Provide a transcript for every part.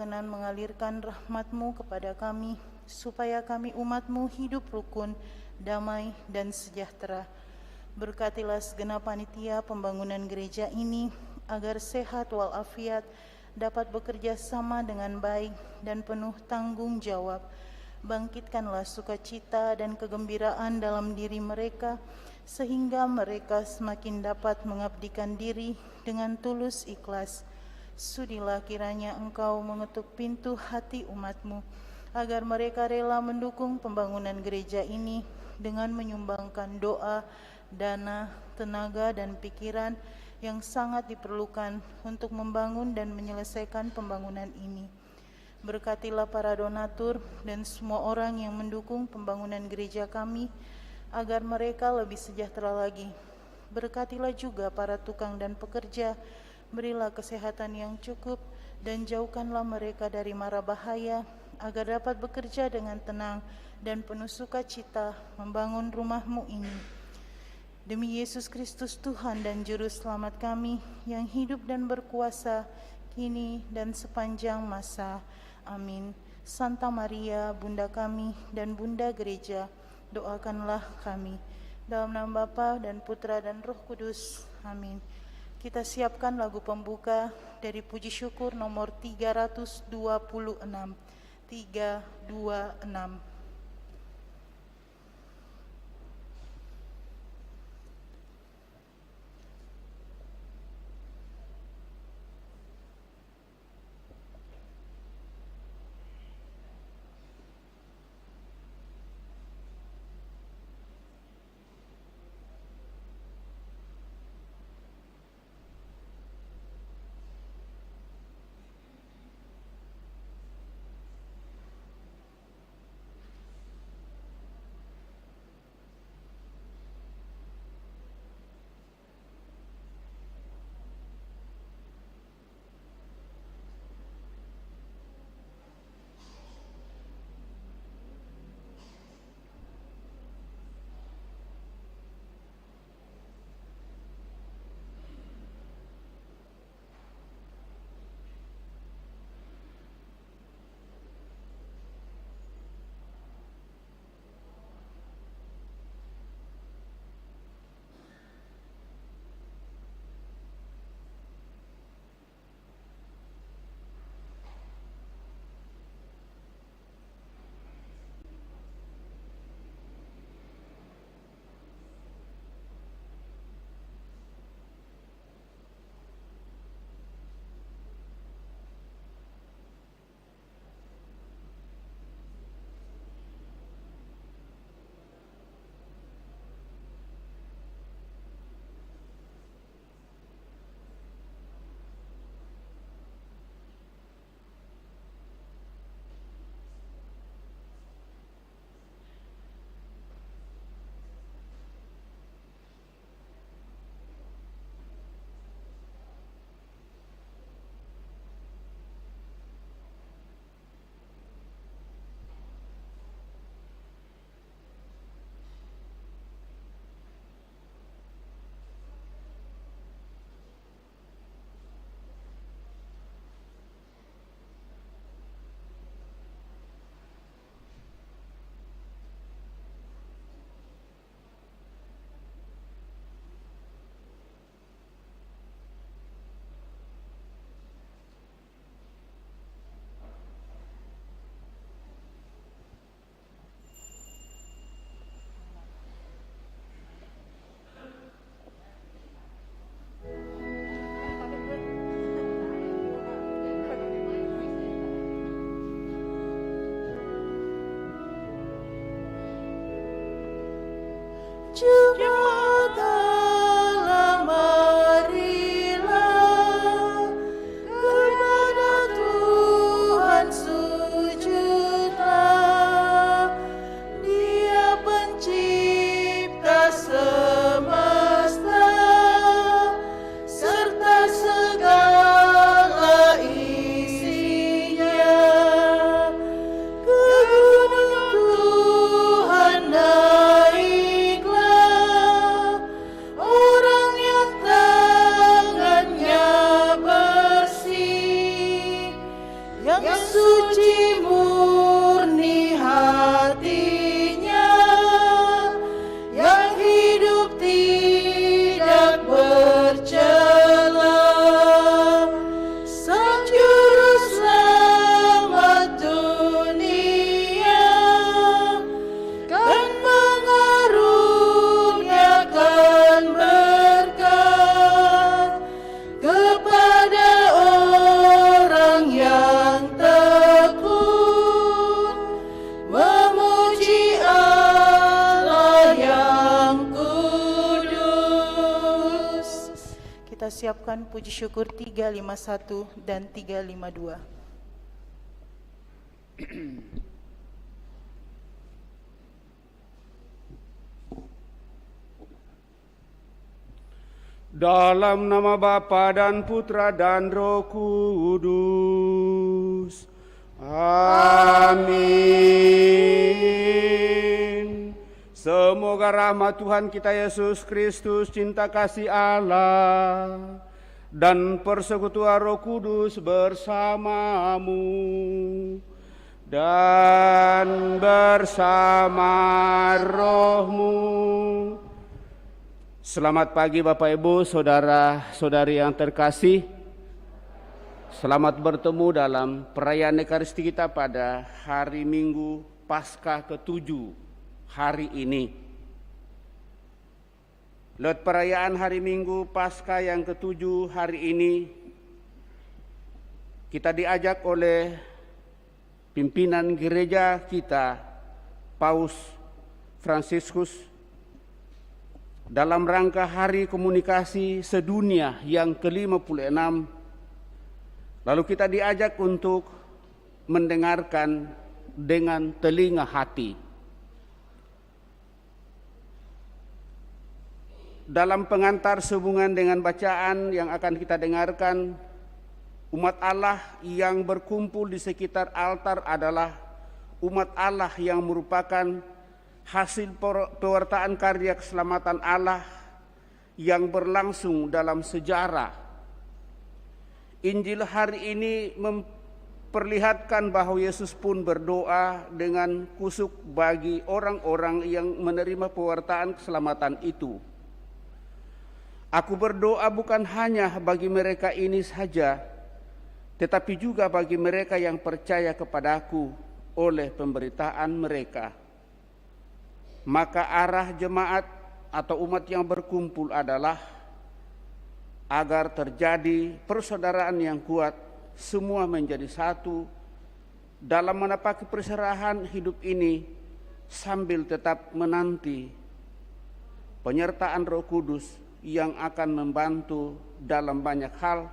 berkenan mengalirkan rahmat-Mu kepada kami, supaya kami umat-Mu hidup rukun, damai, dan sejahtera. Berkatilah segenap panitia pembangunan gereja ini, agar sehat walafiat, dapat bekerja sama dengan baik dan penuh tanggung jawab. Bangkitkanlah sukacita dan kegembiraan dalam diri mereka, sehingga mereka semakin dapat mengabdikan diri dengan tulus ikhlas. Sudilah kiranya Engkau mengetuk pintu hati umat-Mu, agar mereka rela mendukung pembangunan gereja ini dengan menyumbangkan doa, dana, tenaga, dan pikiran yang sangat diperlukan untuk membangun dan menyelesaikan pembangunan ini. Berkatilah para donatur dan semua orang yang mendukung pembangunan gereja kami, agar mereka lebih sejahtera lagi. Berkatilah juga para tukang dan pekerja, berilah kesehatan yang cukup, dan jauhkanlah mereka dari mara bahaya, agar dapat bekerja dengan tenang dan penuh sukacita membangun rumah-Mu ini. Demi Yesus Kristus Tuhan dan Juru Selamat kami, yang hidup dan berkuasa kini dan sepanjang masa. Amin. Santa Maria, Bunda kami dan Bunda Gereja, doakanlah kami. Dalam nama Bapa dan Putra dan Roh Kudus. Amin. Kita siapkan lagu pembuka dari puji syukur nomor 326. 326. suci murni hatinya, yang hidup tidak bercela, Sang Juru Selamat dunia kan mengaruniakan berkat kepada orang yang tekun memuji Allah yang kudus. Kita siapkan puji syukur 351 dan 352. Dalam nama Bapa dan Putra dan Roh Kudus. Amin. Semoga rahmat Tuhan kita Yesus Kristus, cinta kasih Allah, dan persekutuan Roh Kudus bersamamu dan bersama rohmu. Selamat pagi Bapak Ibu, saudara-saudari yang terkasih. Selamat bertemu dalam perayaan Ekaristi kita pada hari Minggu Paskah ke-7 hari ini. Lewat perayaan hari Minggu Paskah yang ke-7 hari ini, kita diajak oleh pimpinan gereja kita, Paus Fransiskus, dalam rangka Hari Komunikasi Sedunia yang ke-56, lalu kita diajak untuk mendengarkan dengan telinga hati. Dalam pengantar sehubungan dengan bacaan yang akan kita dengarkan, umat Allah yang berkumpul di sekitar altar adalah umat Allah yang merupakan hasil pewartaan karya keselamatan Allah yang berlangsung dalam sejarah. Injil hari ini memperlihatkan bahwa Yesus pun berdoa dengan kusuk bagi orang-orang yang menerima pewartaan keselamatan itu. Aku berdoa bukan hanya bagi mereka ini saja, tetapi juga bagi mereka yang percaya kepadaku oleh pemberitaan mereka. Maka arah jemaat atau umat yang berkumpul adalah agar terjadi persaudaraan yang kuat, semua menjadi satu dalam menapaki perserahan hidup ini sambil tetap menanti penyertaan Roh Kudus yang akan membantu dalam banyak hal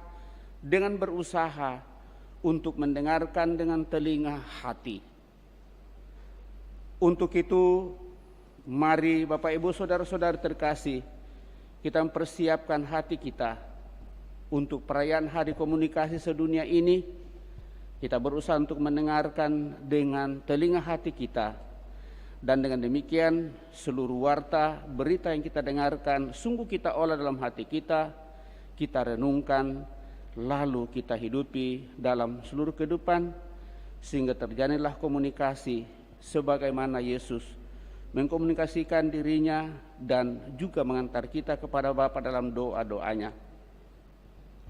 dengan berusaha untuk mendengarkan dengan telinga hati. Untuk itu, mari Bapak Ibu Saudara-saudara terkasih, kita mempersiapkan hati kita untuk perayaan Hari Komunikasi Sedunia ini. Kita berusaha untuk mendengarkan dengan telinga hati kita. Dan dengan demikian seluruh warta berita yang kita dengarkan sungguh kita olah dalam hati kita renungkan, lalu kita hidupi dalam seluruh kehidupan, sehingga terjadilah komunikasi sebagaimana Yesus mengkomunikasikan dirinya dan juga mengantar kita kepada Bapa dalam doa-doanya.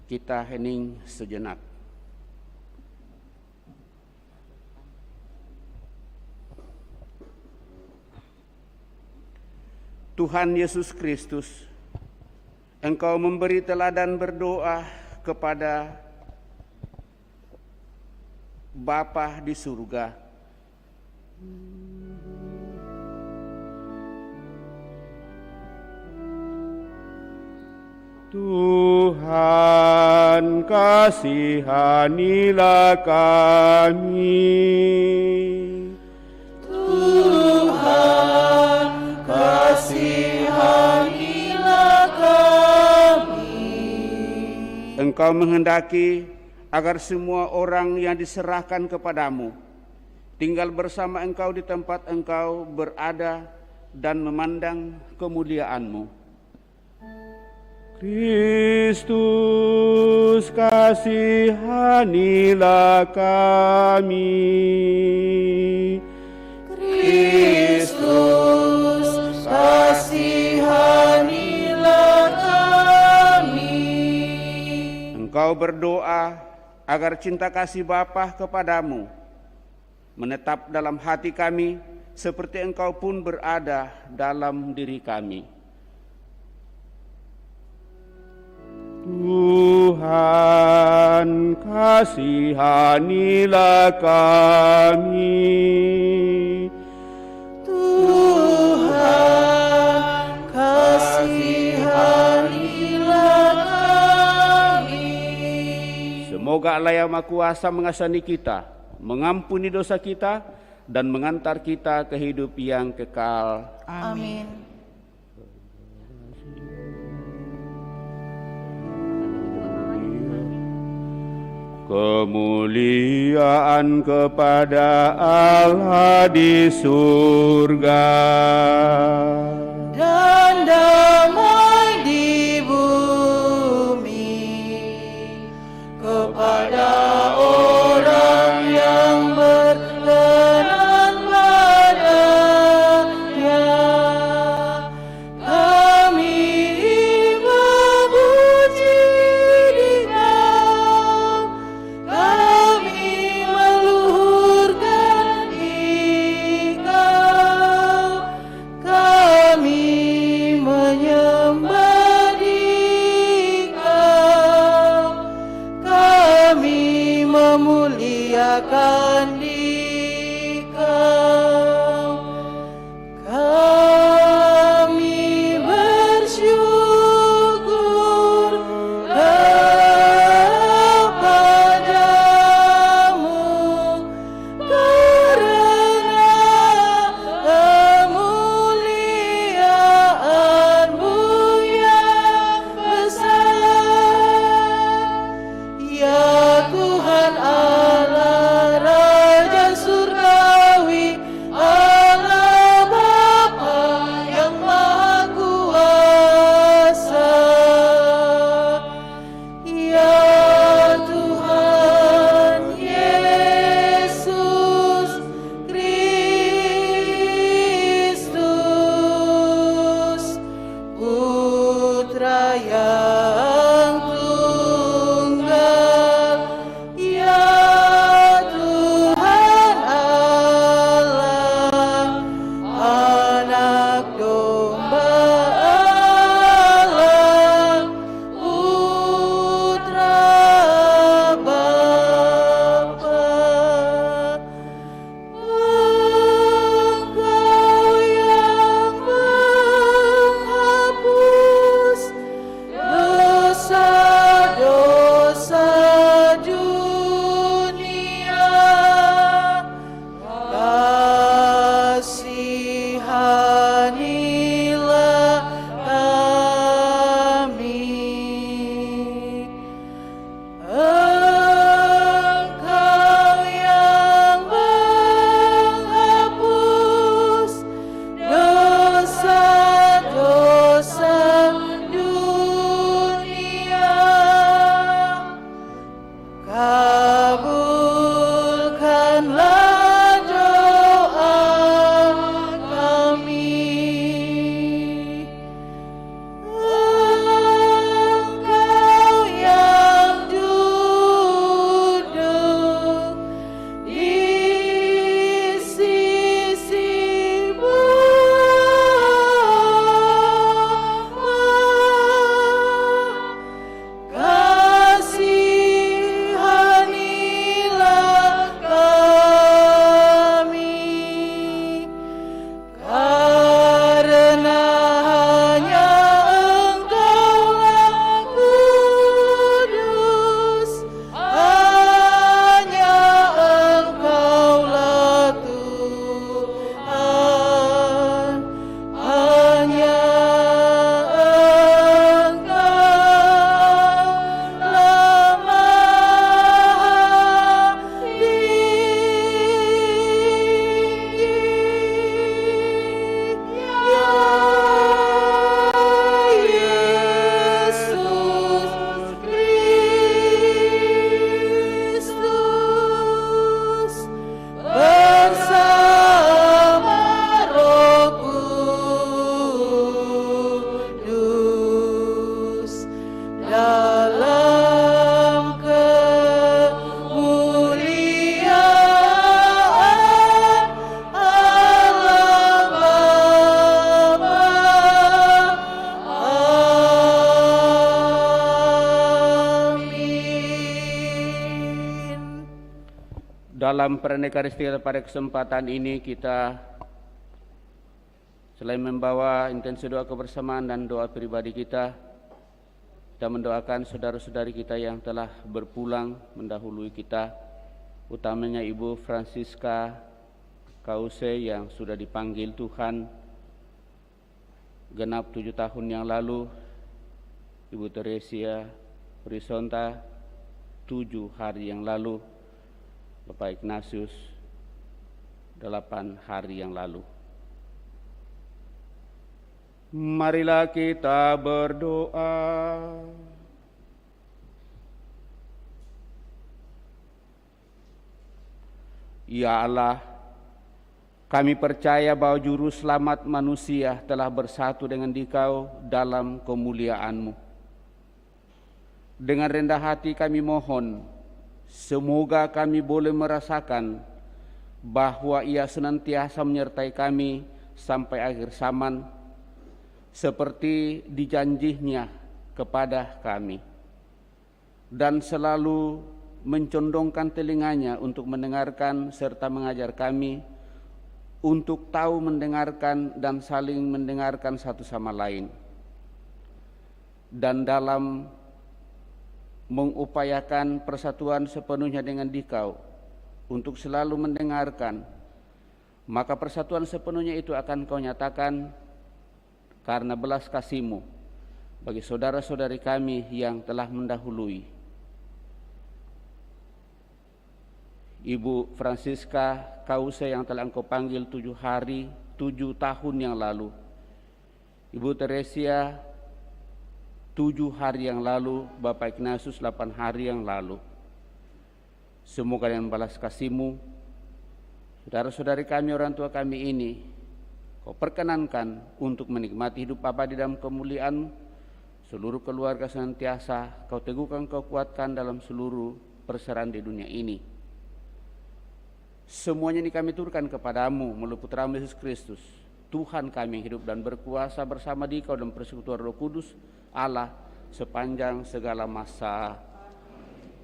Kita hening sejenak. Tuhan Yesus Kristus, Engkau memberi teladan berdoa kepada Bapa di surga. Tuhan, kasihanilah kami. Tuhan, kasihanilah kami. Engkau menghendaki agar semua orang yang diserahkan kepadamu tinggal bersama Engkau di tempat Engkau berada dan memandang kemuliaan-Mu. Kristus, kasihanilah kami. Kristus, kasihanilah kami. Engkau berdoa agar cinta kasih Bapa kepadamu menetap dalam hati kami, seperti Engkau pun berada dalam diri kami. Tuhan, kasihanilah kami. Tuhan, kasihanilah kami. Semoga Allah yang Maha Kuasa mengasani kita, mengampuni dosa kita, dan mengantar kita ke hidup yang kekal. Amin. Kemuliaan kepada Allah di surga Dan damai di bumi kepada orang yang berkenan padanya. Kami memuji Dikau, kami meluhurkan Dikau, kami menyembah Dikau, kami memuliakan Dikau, kami bersyukur kepadamu karena kemuliaan-Mu yang besar. Ya Tuhan Allah Raja Dalam perayaan Ekaristi pada kesempatan ini kita selain membawa intensi doa kebersamaan dan doa pribadi kita mendoakan saudara-saudari kita yang telah berpulang mendahului kita, utamanya Ibu Francisca Kause yang sudah dipanggil Tuhan genap 7 tahun yang lalu, Ibu Teresia Horizonta 7 hari yang lalu, Bapak Ignatius 8 hari yang lalu. Marilah kita berdoa. Ya Allah, kami percaya bahwa juru selamat manusia telah bersatu dengan Dikau dalam kemuliaan-Mu. Dengan rendah hati kami mohon, semoga kami boleh merasakan bahwa Ia senantiasa menyertai kami sampai akhir zaman, seperti dijanjinya kepada kami, dan selalu mencondongkan telinganya untuk mendengarkan serta mengajar kami untuk tahu mendengarkan dan saling mendengarkan satu sama lain, dan dalam mengupayakan persatuan sepenuhnya dengan Dikau untuk selalu mendengarkan, maka persatuan sepenuhnya itu akan Kau nyatakan karena belas kasih-Mu bagi saudara-saudari kami yang telah mendahului. Ibu Francisca Kause yang telah Engkau panggil 7 tahun yang lalu, Ibu Teresia 7 hari yang lalu, Bapak Ignatius 8 hari yang lalu. Semoga dengan balas kasih-Mu, saudara-saudari kami, orang tua kami ini, Kau perkenankan untuk menikmati hidup abadi dalam kemuliaan. Seluruh keluarga senantiasa Kau teguhkan, Kau kuatkan dalam seluruh perseraan di dunia ini. Semuanya ini kami turunkan kepadamu melalui Putra-Mu Yesus Kristus, Tuhan kami yang hidup dan berkuasa bersama Dikau dalam persekutuan Roh Kudus Allah sepanjang segala masa.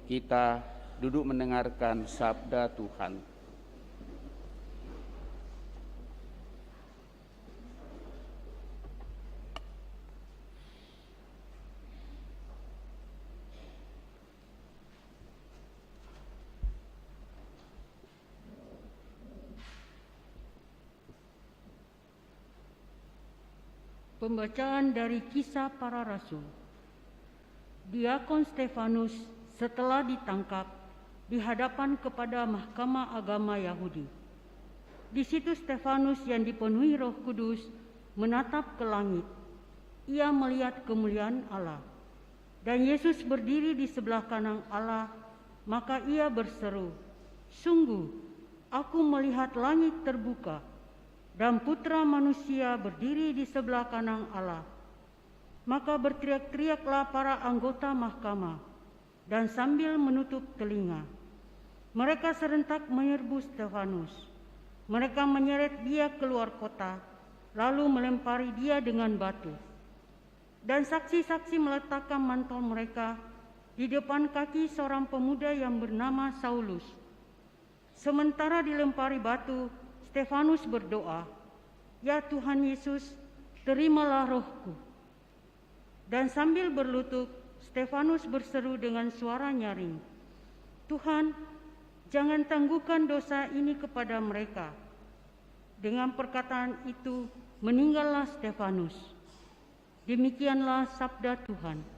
Kita duduk mendengarkan sabda Tuhan. Pembacaan dari Kisah Para Rasul. Diakon Stefanus setelah ditangkap dihadapkan kepada Mahkamah Agama Yahudi. Di situ Stefanus yang dipenuhi Roh Kudus menatap ke langit. Ia melihat kemuliaan Allah dan Yesus berdiri di sebelah kanan Allah. Maka ia berseru, "Sungguh, aku melihat langit terbuka dan Putra Manusia berdiri di sebelah kanan Allah." Maka berteriak-teriaklah para anggota mahkamah, dan sambil menutup telinga, mereka serentak menyerbu Stefanus. Mereka menyeret dia keluar kota, lalu melempari dia dengan batu. Dan saksi-saksi meletakkan mantel mereka di depan kaki seorang pemuda yang bernama Saulus. Sementara dilempari batu, Stefanus berdoa, "Ya Tuhan Yesus, terimalah rohku." Dan sambil berlutut, Stefanus berseru dengan suara nyaring, "Tuhan, jangan tangguhkan dosa ini kepada mereka." Dengan perkataan itu, meninggallah Stefanus. Demikianlah sabda Tuhan.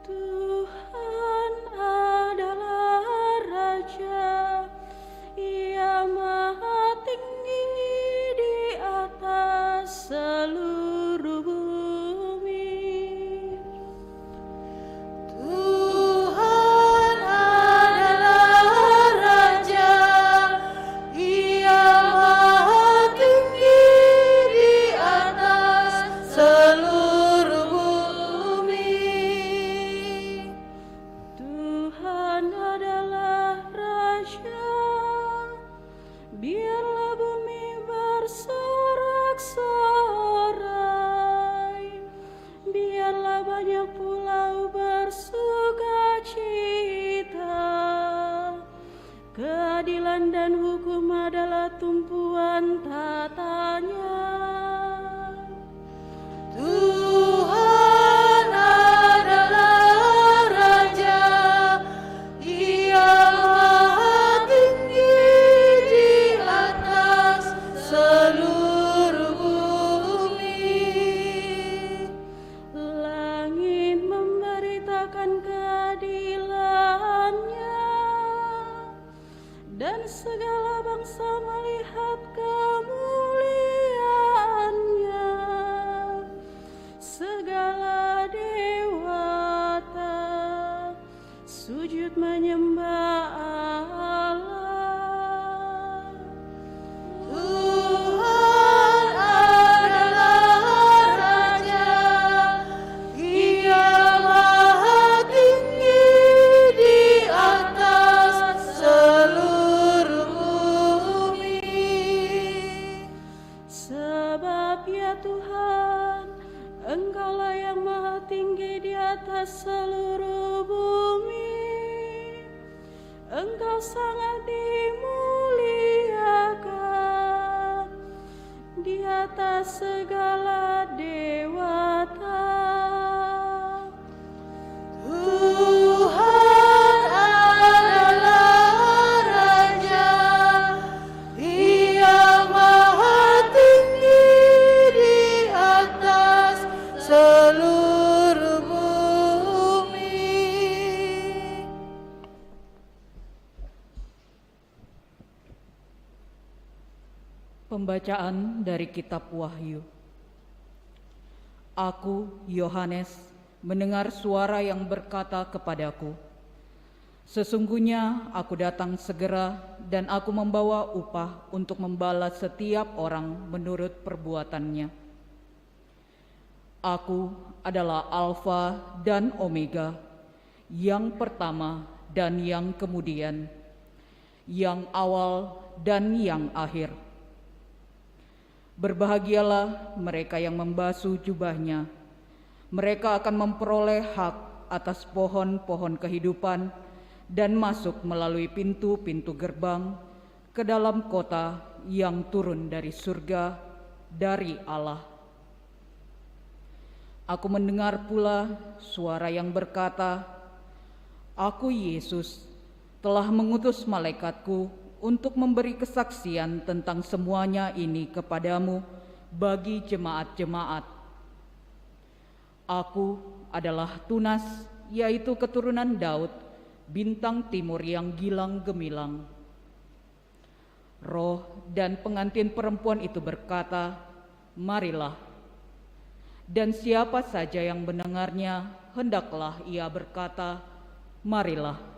Tuhan adalah Raja, Ia Maha Tinggi. banyak pulau bersukacita. Keadilan dan hukum adalah tumpuan tatanya. Tuhan adalah Raja, Ia Maha Tinggi di atas seluruh bumi. Langit memberitakan keadilannya, dan segala bangsa melihat kemuliaannya. Segala dewata sujud menyembah Allah. Tuhan adalah Raja, Ia Maha Tinggi di atas seluruh bumi. Sebab ya Tuhan, Engkaulah yang Maha Tinggi di atas seluruh bumi. Engkau sangat dimuliakan di atas segala dewata. Tuhan adalah Raja, Ia Maha Tinggi di atas seluruh bumi. Pembacaan dari Kitab Wahyu. Aku, Yohanes, mendengar suara yang berkata kepadaku, "Sesungguhnya aku datang segera dan aku membawa upah untuk membalas setiap orang menurut perbuatannya. Aku adalah Alfa dan Omega, yang pertama dan yang kemudian, yang awal dan yang akhir. Berbahagialah mereka yang membasuh jubahnya. Mereka akan memperoleh hak atas pohon-pohon kehidupan dan masuk melalui pintu-pintu gerbang ke dalam kota yang turun dari surga, dari Allah. Aku mendengar pula suara yang berkata, 'Aku, Yesus, telah mengutus malaikatku untuk memberi kesaksian tentang semuanya ini kepadamu bagi jemaat-jemaat. Aku adalah Tunas, yaitu keturunan Daud, bintang timur yang gilang gemilang.' Roh dan pengantin perempuan itu berkata, 'Marilah.' Dan siapa saja yang mendengarnya, hendaklah ia berkata, 'Marilah.'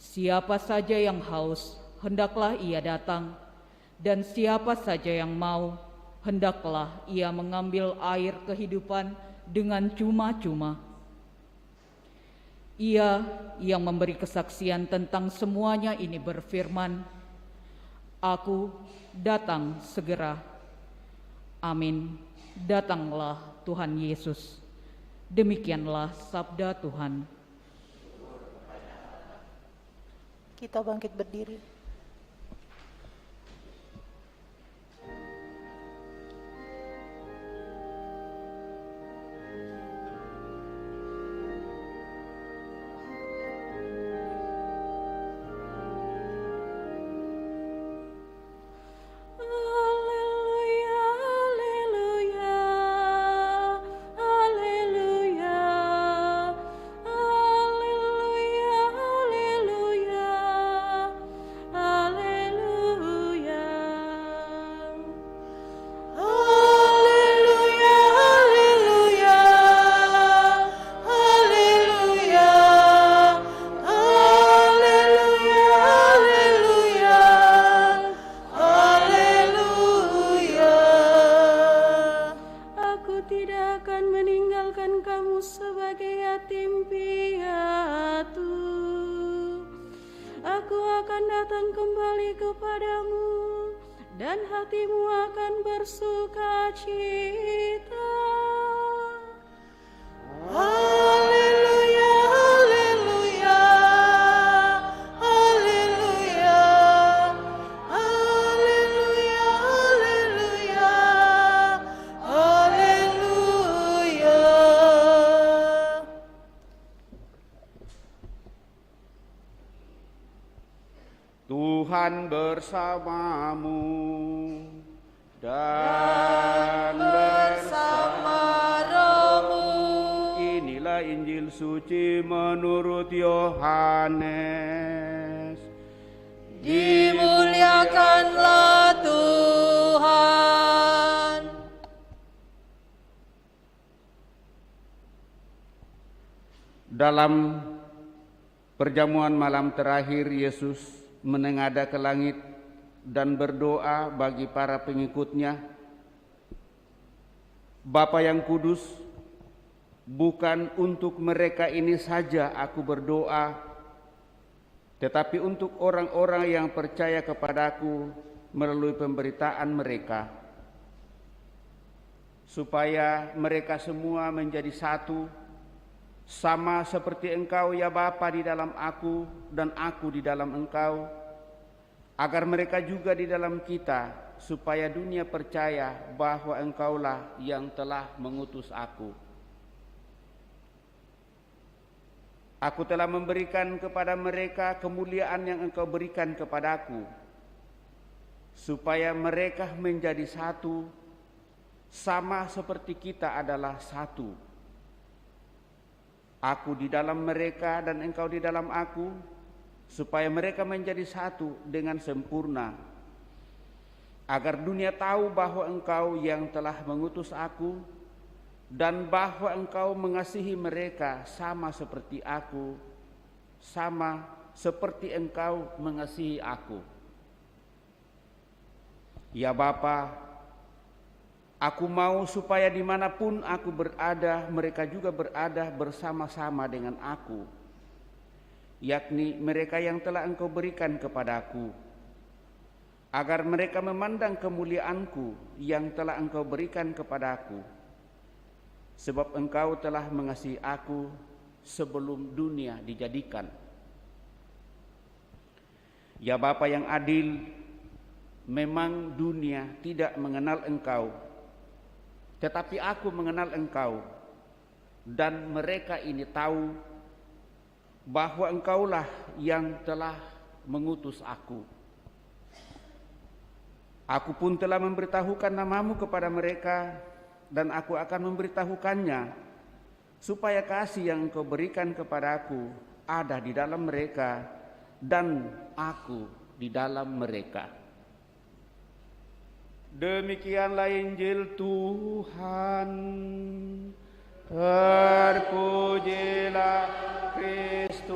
Siapa saja yang haus, hendaklah ia datang, dan siapa saja yang mau, hendaklah ia mengambil air kehidupan dengan cuma-cuma. Ia yang memberi kesaksian tentang semuanya ini berfirman, 'Aku datang segera.' Amin. Datanglah Tuhan Yesus." Demikianlah sabda Tuhan. Kita bangkit berdiri. datang kembali kepadamu, dan hatimu akan bersuka cita. Tuhan bersamamu dan bersama rohmu. Inilah Injil suci menurut Yohanes. Dimuliakanlah Tuhan. Dalam perjamuan malam terakhir, Yesus menengadah ke langit dan berdoa bagi para pengikutnya, Bapa yang kudus, bukan untuk mereka ini saja aku berdoa, tetapi untuk orang-orang yang percaya kepadaku melalui pemberitaan mereka, supaya mereka semua menjadi satu, sama seperti Engkau ya Bapa di dalam aku dan aku di dalam Engkau, agar mereka juga di dalam kita, supaya dunia percaya bahwa Engkaulah yang telah mengutus aku. Aku telah memberikan kepada mereka kemuliaan yang Engkau berikan kepadaku, supaya mereka menjadi satu, sama seperti kita adalah satu. Aku di dalam mereka dan Engkau di dalam aku, supaya mereka menjadi satu dengan sempurna, agar dunia tahu bahwa Engkau yang telah mengutus aku, dan bahwa Engkau mengasihi mereka sama seperti aku, sama seperti Engkau mengasihi aku. Ya Bapa, aku mau supaya dimanapun aku berada, mereka juga berada bersama-sama dengan aku, yakni mereka yang telah Engkau berikan kepadaku, agar mereka memandang kemuliaanku yang telah Engkau berikan kepadaku, sebab Engkau telah mengasihi aku sebelum dunia dijadikan. Ya Bapa yang adil, memang dunia tidak mengenal Engkau, tetapi aku mengenal Engkau, dan mereka ini tahu bahwa Engkaulah yang telah mengutus aku. Aku pun telah memberitahukan namamu kepada mereka, dan aku akan memberitahukannya, supaya kasih yang Engkau berikan kepadaku ada di dalam mereka, dan aku di dalam mereka. Demikianlah Injil Tuhan. Terpujilah Kristus.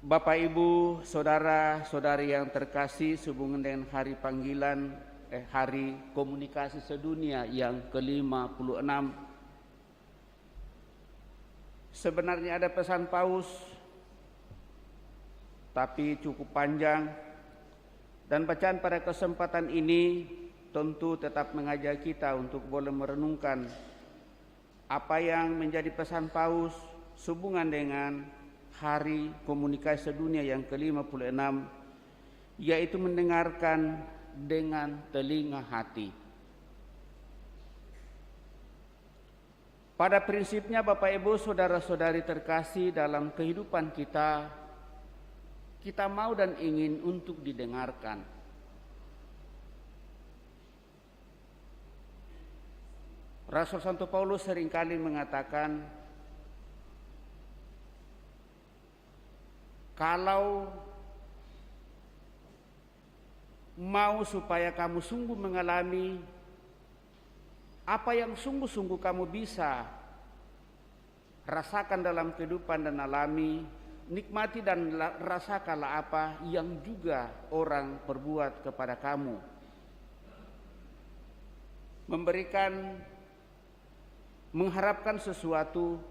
Bapak, Ibu, saudara-saudari yang terkasih, sehubungan dengan hari panggilan Hari Komunikasi Sedunia yang ke-56, sebenarnya ada pesan Paus, tapi cukup panjang, dan bacaan pada kesempatan ini tentu tetap mengajak kita untuk boleh merenungkan apa yang menjadi pesan Paus sehubungan dengan Hari Komunikasi Sedunia yang ke-56, yaitu mendengarkan dengan telinga hati. Pada prinsipnya Bapak Ibu saudara-saudari terkasih, dalam kehidupan kita mau dan ingin untuk didengarkan. Rasul Santo Paulus seringkali mengatakan, kalau mau supaya kamu sungguh mengalami apa yang sungguh-sungguh kamu bisa rasakan dalam kehidupan dan alami, nikmati dan rasakanlah apa yang juga orang perbuat kepada kamu. Mengharapkan sesuatu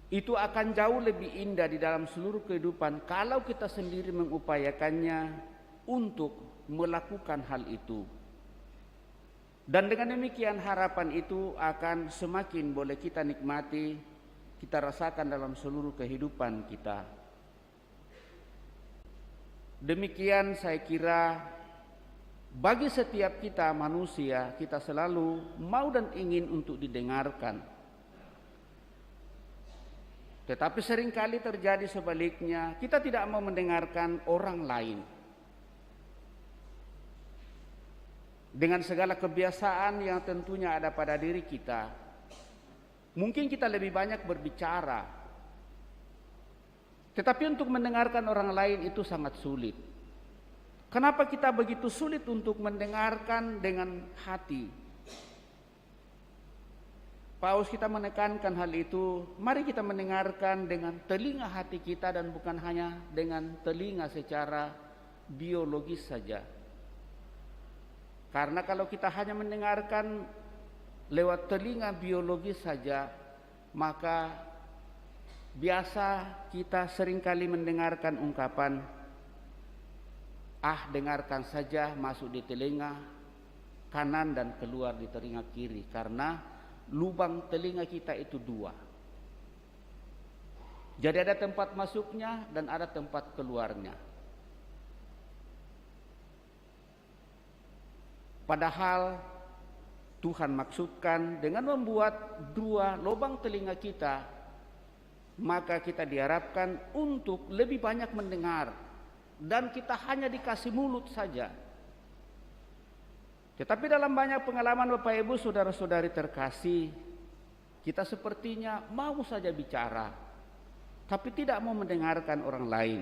itu akan jauh lebih indah di dalam seluruh kehidupan kalau kita sendiri mengupayakannya untuk melakukan hal itu. Dan dengan demikian harapan itu akan semakin boleh kita nikmati, kita rasakan dalam seluruh kehidupan kita. Demikian saya kira bagi setiap kita manusia, kita selalu mau dan ingin untuk didengarkan. Tetapi seringkali terjadi sebaliknya, kita tidak mau mendengarkan orang lain. Dengan segala kebiasaan yang tentunya ada pada diri kita, mungkin kita lebih banyak berbicara. Tetapi untuk mendengarkan orang lain itu sangat sulit. Kenapa kita begitu sulit untuk mendengarkan dengan hati? Paus kita menekankan hal itu, mari kita mendengarkan dengan telinga hati kita dan bukan hanya dengan telinga secara biologis saja. Karena kalau kita hanya mendengarkan lewat telinga biologis saja, maka biasa kita seringkali mendengarkan ungkapan, dengarkan saja, masuk di telinga kanan dan keluar di telinga kiri, karena lubang telinga kita itu dua. Jadi ada tempat masuknya dan ada tempat keluarnya. Padahal Tuhan maksudkan dengan membuat dua lubang telinga kita, maka kita diharapkan untuk lebih banyak mendengar, dan kita hanya dikasih mulut saja. Tetapi dalam banyak pengalaman Bapak Ibu saudara-saudari terkasih, kita sepertinya mau saja bicara, tapi tidak mau mendengarkan orang lain.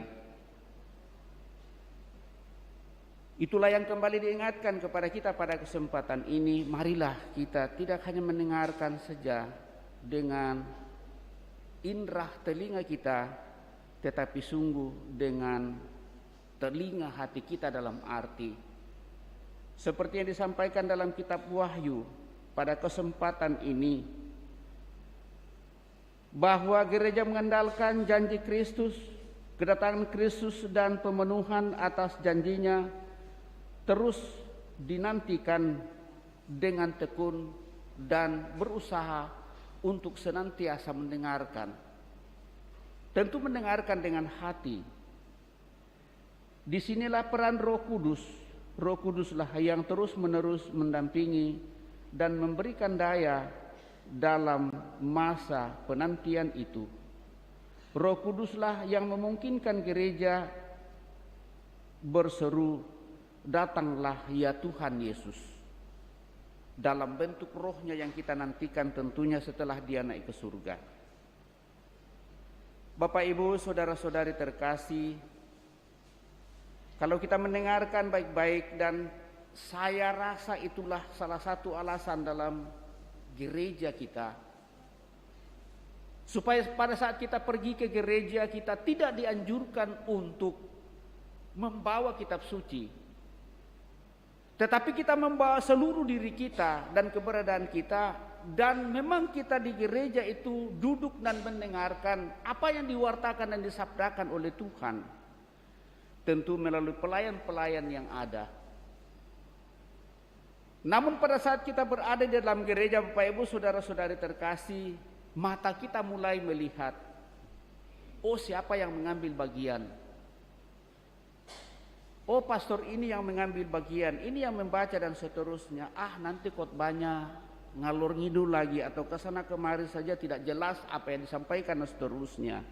Itulah yang kembali diingatkan kepada kita pada kesempatan ini. Marilah kita tidak hanya mendengarkan saja dengan indera telinga kita, tetapi sungguh dengan telinga hati kita, dalam arti seperti yang disampaikan dalam kitab Wahyu pada kesempatan ini, bahwa gereja mengandalkan janji Kristus, kedatangan Kristus dan pemenuhan atas janjinya terus dinantikan dengan tekun dan berusaha untuk senantiasa mendengarkan. Tentu mendengarkan dengan hati. Disinilah peran Roh Kudus. Roh Kuduslah yang terus-menerus mendampingi dan memberikan daya dalam masa penantian itu. Roh Kuduslah yang memungkinkan gereja berseru, "Datanglah ya Tuhan Yesus," dalam bentuk rohnya yang kita nantikan tentunya setelah dia naik ke surga. Bapak Ibu saudara-saudari terkasih, kalau kita mendengarkan baik-baik, dan saya rasa itulah salah satu alasan dalam gereja kita, supaya pada saat kita pergi ke gereja kita tidak dianjurkan untuk membawa kitab suci, tetapi kita membawa seluruh diri kita dan keberadaan kita, dan memang kita di gereja itu duduk dan mendengarkan apa yang diwartakan dan disabdakan oleh Tuhan. Tentu melalui pelayan-pelayan yang ada. Namun pada saat kita berada di dalam gereja, Bapak Ibu saudara-saudari terkasih, mata kita mulai melihat, oh siapa yang mengambil bagian, oh pastor ini yang mengambil bagian, ini yang membaca dan seterusnya. Nanti khotbahnya ngalor ngidul lagi, atau kesana kemari saja tidak jelas apa yang disampaikan dan seterusnya.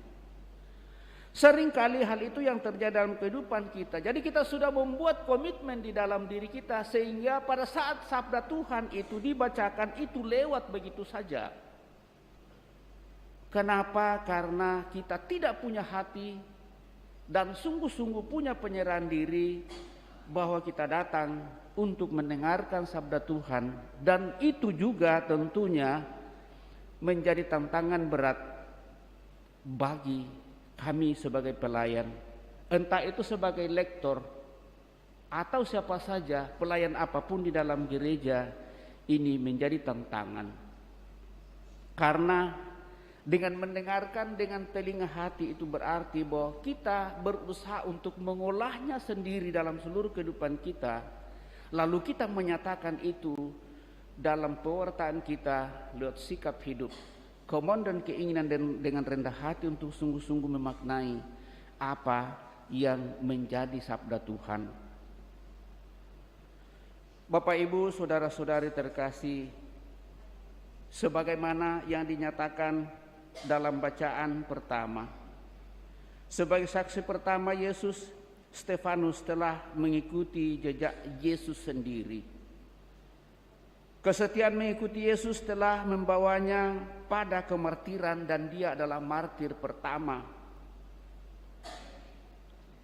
Seringkali hal itu yang terjadi dalam kehidupan kita. Jadi kita sudah membuat komitmen di dalam diri kita, sehingga pada saat sabda Tuhan itu dibacakan, itu lewat begitu saja. Kenapa? Karena kita tidak punya hati dan sungguh-sungguh punya penyerahan diri bahwa kita datang untuk mendengarkan sabda Tuhan. Dan itu juga tentunya menjadi tantangan berat bagi kami sebagai pelayan, entah itu sebagai lektor atau siapa saja, pelayan apapun di dalam gereja, ini menjadi tantangan. Karena dengan mendengarkan dengan telinga hati itu berarti bahwa kita berusaha untuk mengolahnya sendiri dalam seluruh kehidupan kita, lalu kita menyatakan itu dalam pewartaan kita lewat sikap hidup, kemauan dan keinginan dengan rendah hati untuk sungguh-sungguh memaknai apa yang menjadi sabda Tuhan. Bapak, Ibu, saudara-saudari terkasih, sebagaimana yang dinyatakan dalam bacaan pertama, sebagai saksi pertama Yesus, Stefanus telah mengikuti jejak Yesus sendiri. Kesetiaan mengikuti Yesus telah membawanya pada kemartiran dan dia adalah martir pertama.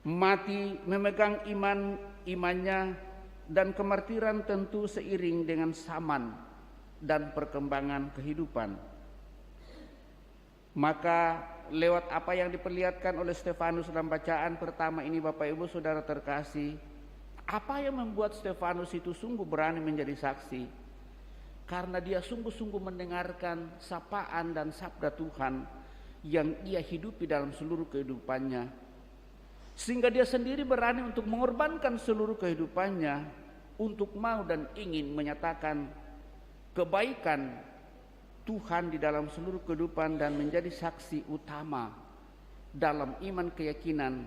Mati memegang imannya dan kemartiran tentu seiring dengan zaman dan perkembangan kehidupan. Maka lewat apa yang diperlihatkan oleh Stefanus dalam bacaan pertama ini, Bapak Ibu Saudara terkasih, apa yang membuat Stefanus itu sungguh berani menjadi saksi? Karena dia sungguh-sungguh mendengarkan sapaan dan sabda Tuhan yang ia hidupi dalam seluruh kehidupannya. Sehingga dia sendiri berani untuk mengorbankan seluruh kehidupannya untuk mau dan ingin menyatakan kebaikan Tuhan di dalam seluruh kehidupan dan menjadi saksi utama dalam iman keyakinan.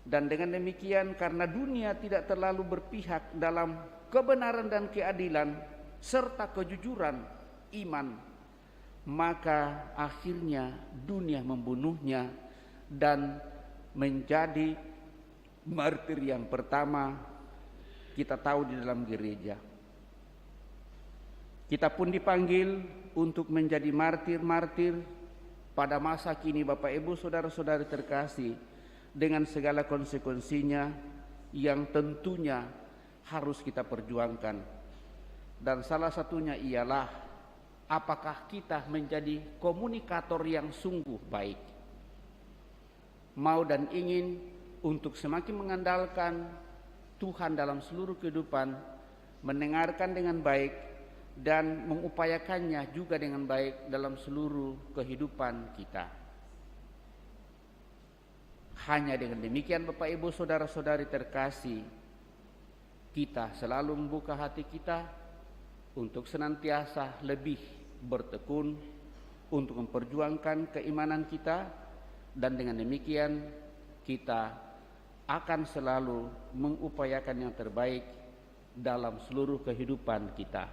Dan dengan demikian, karena dunia tidak terlalu berpihak dalam kebenaran dan keadilan serta kejujuran iman, maka akhirnya dunia membunuhnya dan menjadi martir yang pertama kita tahu di dalam gereja. Kita pun dipanggil untuk menjadi martir-martir pada masa kini, Bapak Ibu Saudara-saudari terkasih, dengan segala konsekuensinya yang tentunya harus kita perjuangkan. Dan salah satunya ialah apakah kita menjadi komunikator yang sungguh baik, mau dan ingin untuk semakin mengandalkan Tuhan dalam seluruh kehidupan, mendengarkan dengan baik dan mengupayakannya juga dengan baik dalam seluruh kehidupan kita. Hanya dengan demikian, Bapak Ibu Saudara-saudari terkasih, kita selalu membuka hati kita untuk senantiasa lebih bertekun untuk memperjuangkan keimanan kita, dan dengan demikian kita akan selalu mengupayakan yang terbaik dalam seluruh kehidupan kita.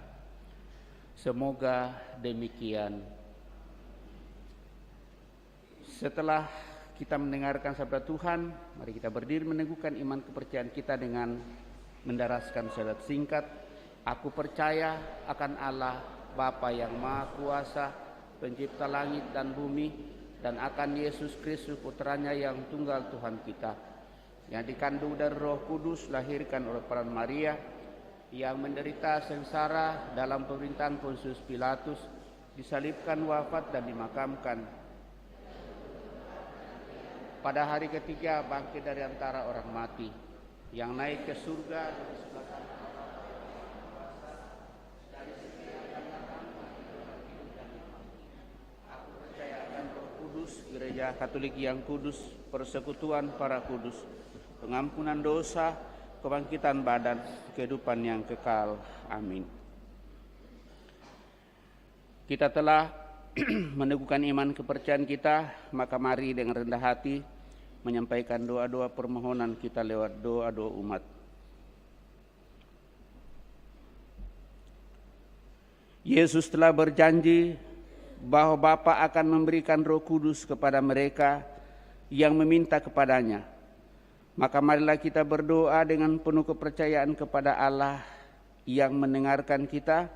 Semoga demikian. Setelah kita mendengarkan sabda Tuhan, mari kita berdiri meneguhkan iman kepercayaan kita dengan mendaraskan syahadat singkat. Aku percaya akan Allah, Bapa yang Maha Kuasa, pencipta langit dan bumi, dan akan Yesus Kristus putranya yang tunggal Tuhan kita, yang dikandung dari Roh Kudus, lahirkan oleh peran Maria, yang menderita sengsara dalam pemerintahan Pontius Pilatus, disalibkan, wafat dan dimakamkan. Pada hari ketiga bangkit dari antara orang mati, yang naik ke surga. Gereja Katolik yang kudus, persekutuan para kudus, pengampunan dosa, kebangkitan badan, kehidupan yang kekal. Amin. Kita telah meneguhkan iman kepercayaan kita, maka mari dengan rendah hati menyampaikan doa-doa permohonan kita lewat doa-doa umat. Yesus telah berjanji bahwa Bapa akan memberikan Roh Kudus kepada mereka yang meminta kepadanya. Maka marilah kita berdoa dengan penuh kepercayaan kepada Allah yang mendengarkan kita,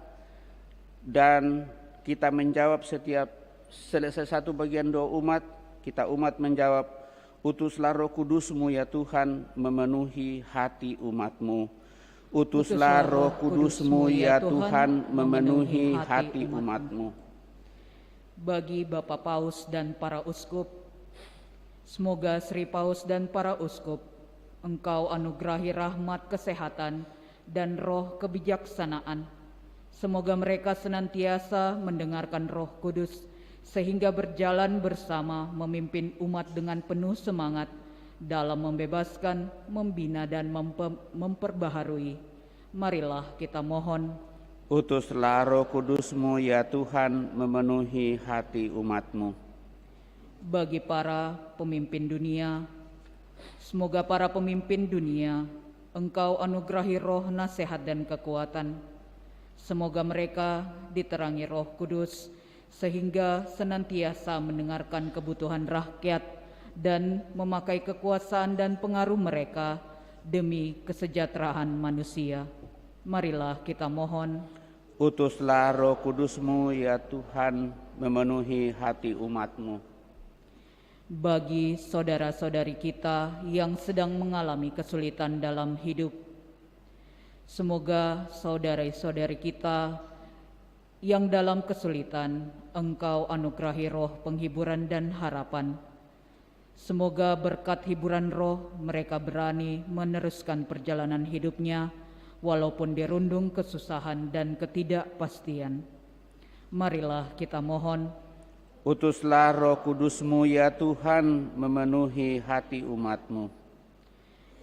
dan kita menjawab setiap selesai satu bagian doa umat. Kita umat menjawab, utuslah Roh Kudus-Mu ya Tuhan memenuhi hati umat-Mu. Utuslah Roh Kudus-Mu ya Tuhan memenuhi hati umat-Mu. Bagi Bapak Paus dan para uskup, semoga Sri Paus dan para uskup, Engkau anugerahi rahmat kesehatan dan roh kebijaksanaan. Semoga mereka senantiasa mendengarkan Roh Kudus, sehingga berjalan bersama memimpin umat dengan penuh semangat dalam membebaskan, membina dan memperbaharui. Marilah kita mohon. Utuslah Roh Kudus-Mu ya Tuhan memenuhi hati umat-Mu. Bagi para pemimpin dunia, Semoga para pemimpin dunia Engkau anugerahi roh nasihat dan kekuatan. Semoga mereka diterangi Roh Kudus sehingga senantiasa mendengarkan kebutuhan rakyat dan memakai kekuasaan dan pengaruh mereka demi kesejahteraan manusia. Marilah kita mohon. Utuslah Roh Kudus-Mu ya Tuhan, memenuhi hati umat-Mu. Bagi saudara-saudari kita yang sedang mengalami kesulitan dalam hidup, semoga saudara-saudari kita yang dalam kesulitan Engkau anugerahi roh penghiburan dan harapan. Semoga berkat hiburan roh mereka berani meneruskan perjalanan hidupnya walaupun dirundung kesusahan dan ketidakpastian. Marilah kita mohon. Utuslah Roh Kudus-Mu ya Tuhan, memenuhi hati umat-Mu.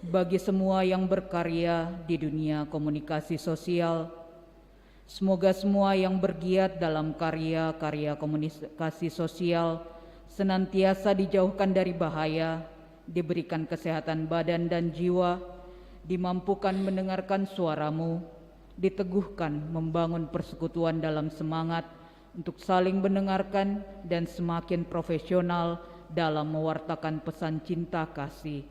Bagi semua yang berkarya di dunia komunikasi sosial, semoga semua yang bergiat dalam karya-karya komunikasi sosial senantiasa dijauhkan dari bahaya, diberikan kesehatan badan dan jiwa, dimampukan mendengarkan suara-Mu, diteguhkan membangun persekutuan dalam semangat untuk saling mendengarkan dan semakin profesional dalam mewartakan pesan cinta kasih.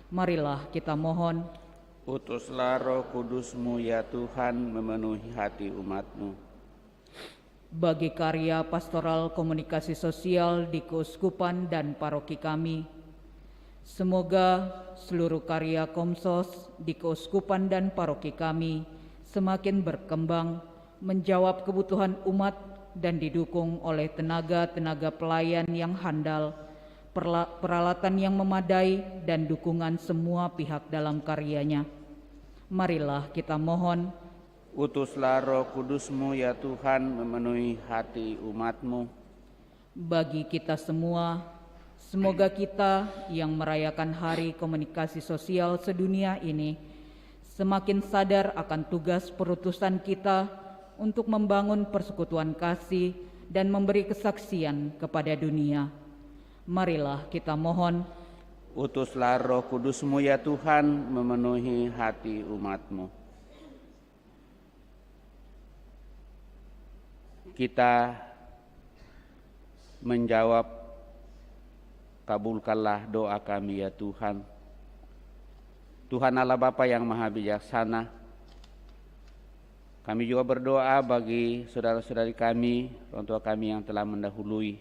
Marilah kita mohon. Utuslah Roh Kudus-Mu ya Tuhan, memenuhi hati umat-Mu. Bagi karya pastoral komunikasi sosial di keuskupan dan paroki kami, semoga seluruh karya Komsos di keuskupan dan paroki kami semakin berkembang, menjawab kebutuhan umat dan didukung oleh tenaga-tenaga pelayan yang handal, peralatan yang memadai, dan dukungan semua pihak dalam karyanya. Marilah kita mohon. Utuslah Roh Kudus-Mu ya Tuhan, memenuhi hati umat-Mu. Bagi kita semua, semoga kita yang merayakan Hari Komunikasi Sosial sedunia ini semakin sadar akan tugas perutusan kita untuk membangun persekutuan kasih dan memberi kesaksian kepada dunia. Marilah kita mohon. Utuslah Roh Kudus-Mu ya Tuhan, memenuhi hati umat-Mu. Kita menjawab, kabulkanlah doa kami ya Tuhan. Tuhan Allah Bapa yang Maha Bijaksana, kami juga berdoa bagi saudara-saudari kami, orang tua kami yang telah mendahului,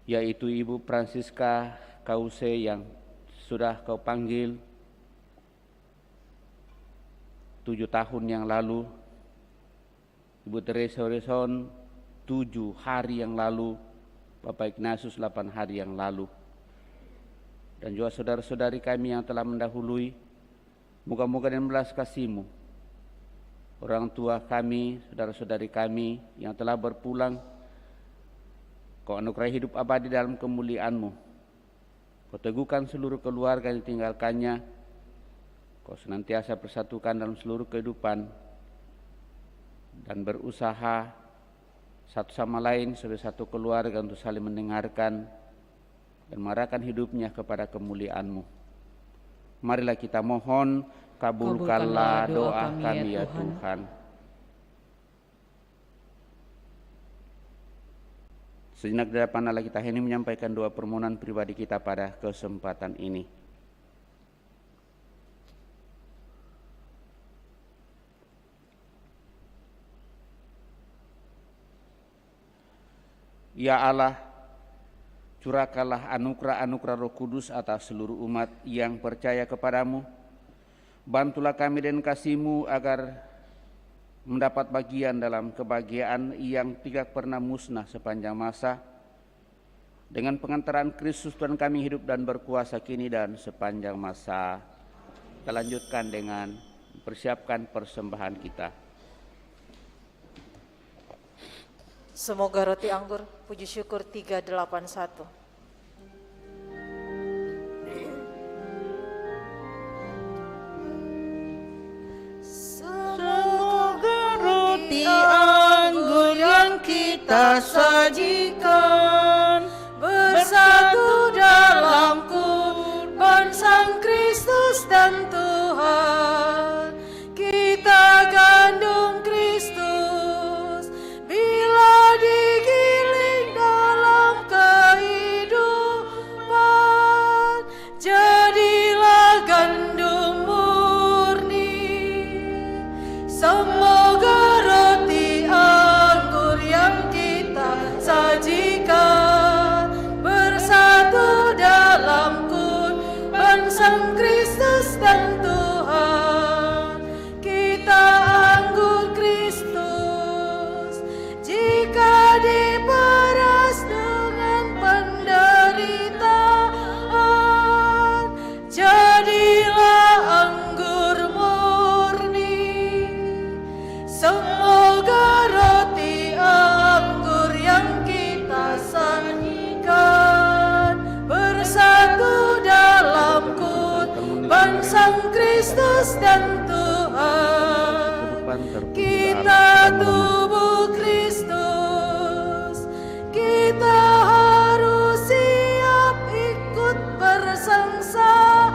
yaitu Ibu Francisca Kause yang sudah Kau panggil 7 tahun yang lalu, Ibu Teresa Horizon 7 hari yang lalu, Bapak Ignatius 8 hari yang lalu, dan juga saudara-saudari kami yang telah mendahului. Moga-moga dengan belas kasih-Mu, orang tua kami, saudara-saudari kami yang telah berpulang, Kau anugerahi hidup abadi dalam kemuliaan-Mu. Kau teguhkan seluruh keluarga yang ditinggalkannya. Kau senantiasa persatukan dalam seluruh kehidupan dan berusaha satu sama lain sebagai satu keluarga untuk saling mendengarkan dan mengarahkan hidupnya kepada kemuliaan-Mu. Marilah kita mohon, kabulkanlah doa kami ya Tuhan. Sejenak di hadapan Allah kita ini menyampaikan doa permohonan pribadi kita pada kesempatan ini. Ya Allah, curahkanlah anugerah-anugerah Roh Kudus atas seluruh umat yang percaya kepadamu. Bantulah kami dengan kasih-Mu agar mendapat bagian dalam kebahagiaan yang tidak pernah musnah sepanjang masa. Dengan pengantaran Kristus Tuhan kami hidup dan berkuasa kini dan sepanjang masa. Kita lanjutkan dengan mempersiapkan persembahan kita. Semoga roti anggur puji syukur 381. Semoga roti anggur yang kita sajikan bersatu Kita tubuh Kristus, kita harus siap ikut bersengsara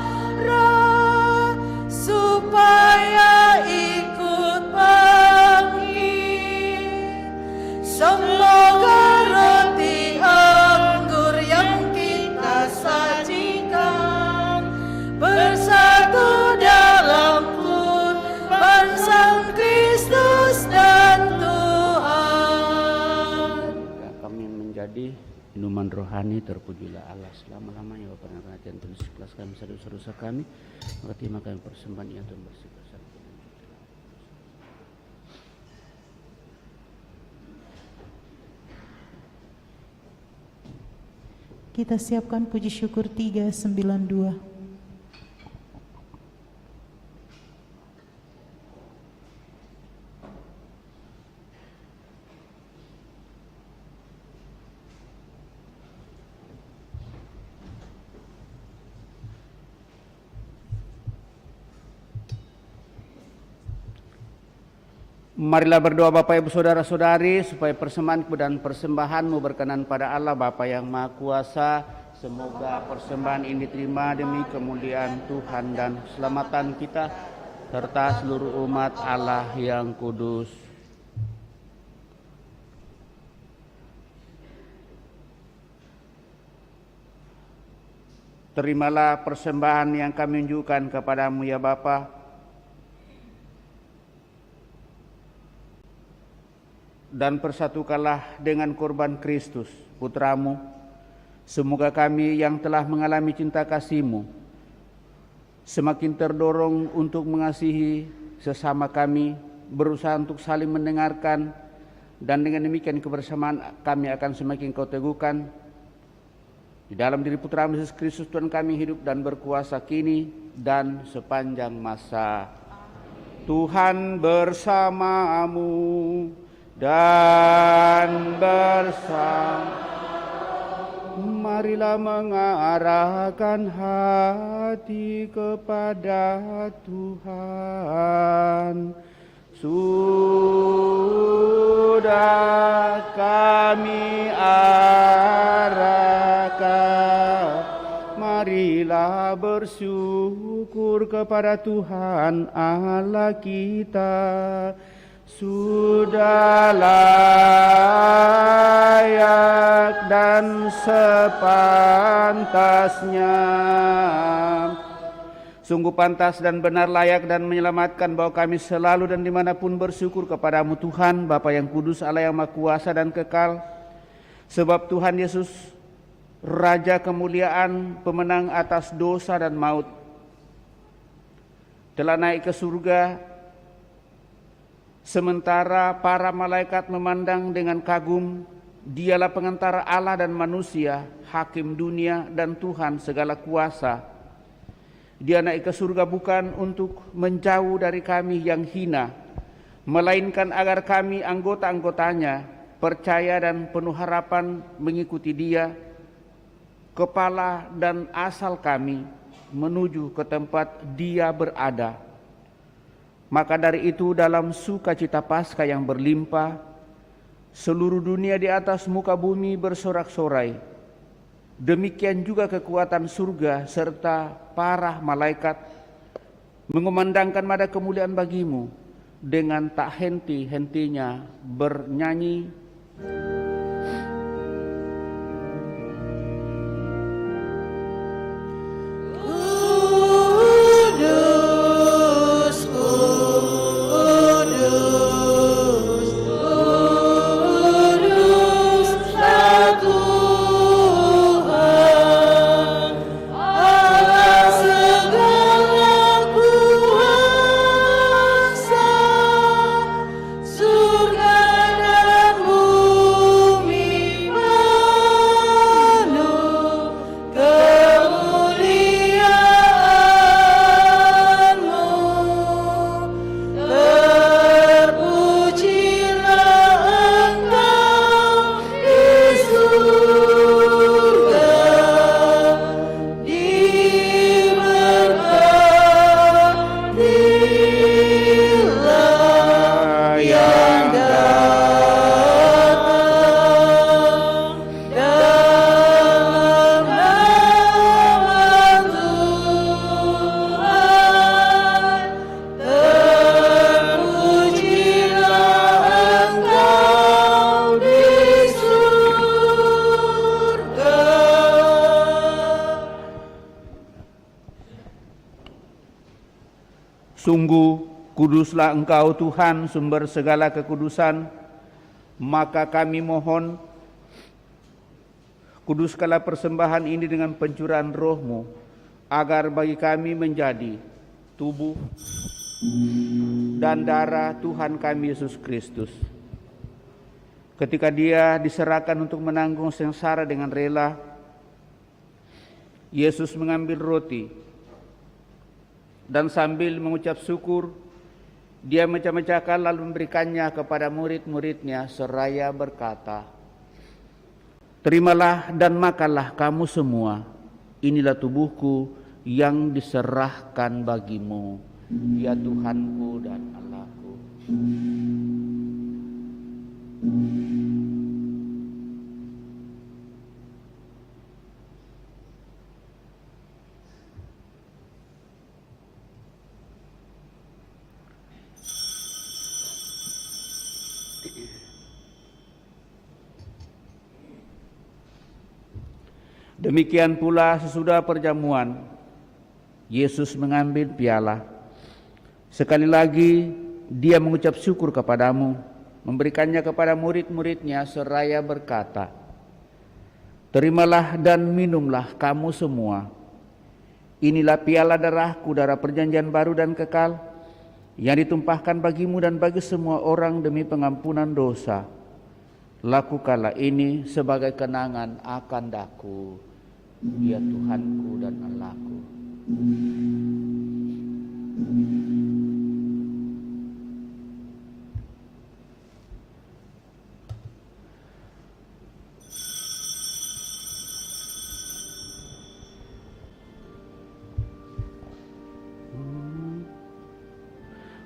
supaya ikut bangkit. Semoga roti anggur yang kita sajikan bersatu dalam kurban Sang Kristus dan Tuhan. Kami menjadi minuman rohani, terpujilah Allah selama-lamanya. Bapa dan Anak dan Tuhan Yesus Kristus, kami dosa-dosa kami, maka terima kami persembahan yang Tuhan bersihkan. Kita siapkan puji syukur 392. Marilah berdoa Bapak Ibu Saudara-saudari supaya persembahanku dan persembahanmu berkenan pada Allah Bapa yang Maha Kuasa. Semoga persembahan ini diterima demi kemuliaan Tuhan dan keselamatan kita serta seluruh umat Allah yang kudus. Terimalah persembahan yang kami unjukkan kepadamu ya Bapa, dan persatukanlah dengan korban Kristus, Putramu. Semoga kami yang telah mengalami cinta kasih-Mu semakin terdorong untuk mengasihi sesama kami, berusaha untuk saling mendengarkan, dan dengan demikian kebersamaan kami akan semakin Kau teguhkan. Di dalam diri Putramu Yesus Kristus Tuhan kami hidup dan berkuasa kini dan sepanjang masa. Tuhan bersamamu dan bersama. Marilah mengarahkan hati kepada Tuhan. Sudah kami arahkan, marilah bersyukur kepada Tuhan Allah kita. Sudah layak dan sepantasnya, sungguh pantas dan benar, layak dan menyelamatkan bahwa kami selalu dan dimanapun bersyukur kepadamu Tuhan, Bapa yang kudus, Allah yang maha kuasa dan kekal. Sebab Tuhan Yesus, Raja kemuliaan, pemenang atas dosa dan maut, telah naik ke surga. Sementara para malaikat memandang dengan kagum, Dialah pengantara Allah dan manusia, hakim dunia dan Tuhan segala kuasa. Dia naik ke surga bukan untuk menjauh dari kami yang hina, melainkan agar kami anggota-anggotanya percaya dan penuh harapan mengikuti Dia, kepala dan asal kami, menuju ke tempat Dia berada. Maka dari itu dalam sukacita Paskah yang berlimpah, seluruh dunia di atas muka bumi bersorak-sorai. Demikian juga kekuatan surga serta para malaikat mengumandangkan nada kemuliaan bagimu dengan tak henti-hentinya bernyanyi. Surga dan bumi Sungguh kuduslah Engkau Tuhan, sumber segala kekudusan. Maka kami mohon, kuduskanlah persembahan ini dengan pencurahan Roh-Mu, agar bagi kami menjadi tubuh dan darah Tuhan kami Yesus Kristus. Ketika Dia diserahkan untuk menanggung sengsara dengan rela, Yesus mengambil roti dan sambil mengucap syukur, Dia mecah-mecahkan lalu memberikannya kepada murid-muridnya seraya berkata, "Terimalah dan makanlah kamu semua, inilah tubuhku yang diserahkan bagimu, ya Tuhanku dan Allahku." Demikian pula sesudah perjamuan, Yesus mengambil piala. Sekali lagi Dia mengucap syukur kepadamu, memberikannya kepada murid-muridnya seraya berkata, "Terimalah dan minumlah kamu semua. Inilah piala darahku, darah perjanjian baru dan kekal, yang ditumpahkan bagimu dan bagi semua orang demi pengampunan dosa. Lakukanlah ini sebagai kenangan akan Daku, ya Tuhanku dan Allahku."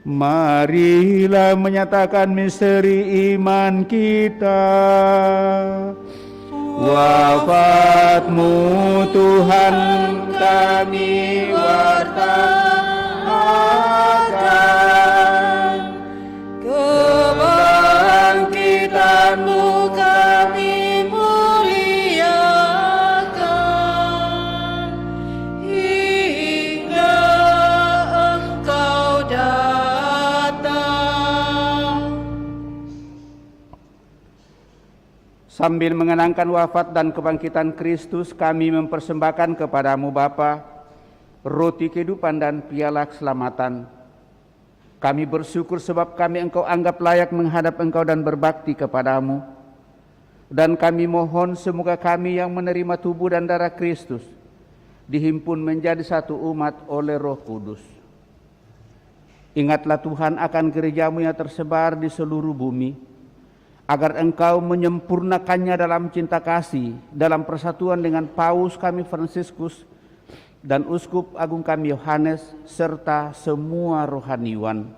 Marilah menyatakan misteri iman kita. Wafat-Mu Tuhan kami wartakan, kebangkitan-Mu kami muliakan, hingga Engkau datang. Sambil mengenangkan wafat dan kebangkitan Kristus, kami mempersembahkan kepadamu Bapa, roti kehidupan dan piala keselamatan. Kami bersyukur sebab kami Engkau anggap layak menghadap Engkau dan berbakti kepadamu. Dan kami mohon semoga kami yang menerima tubuh dan darah Kristus dihimpun menjadi satu umat oleh Roh Kudus. Ingatlah Tuhan akan gereja-Mu yang tersebar di seluruh bumi, agar Engkau menyempurnakannya dalam cinta kasih, dalam persatuan dengan Paus kami Fransiskus dan Uskup Agung kami Yohanes, serta semua rohaniwan.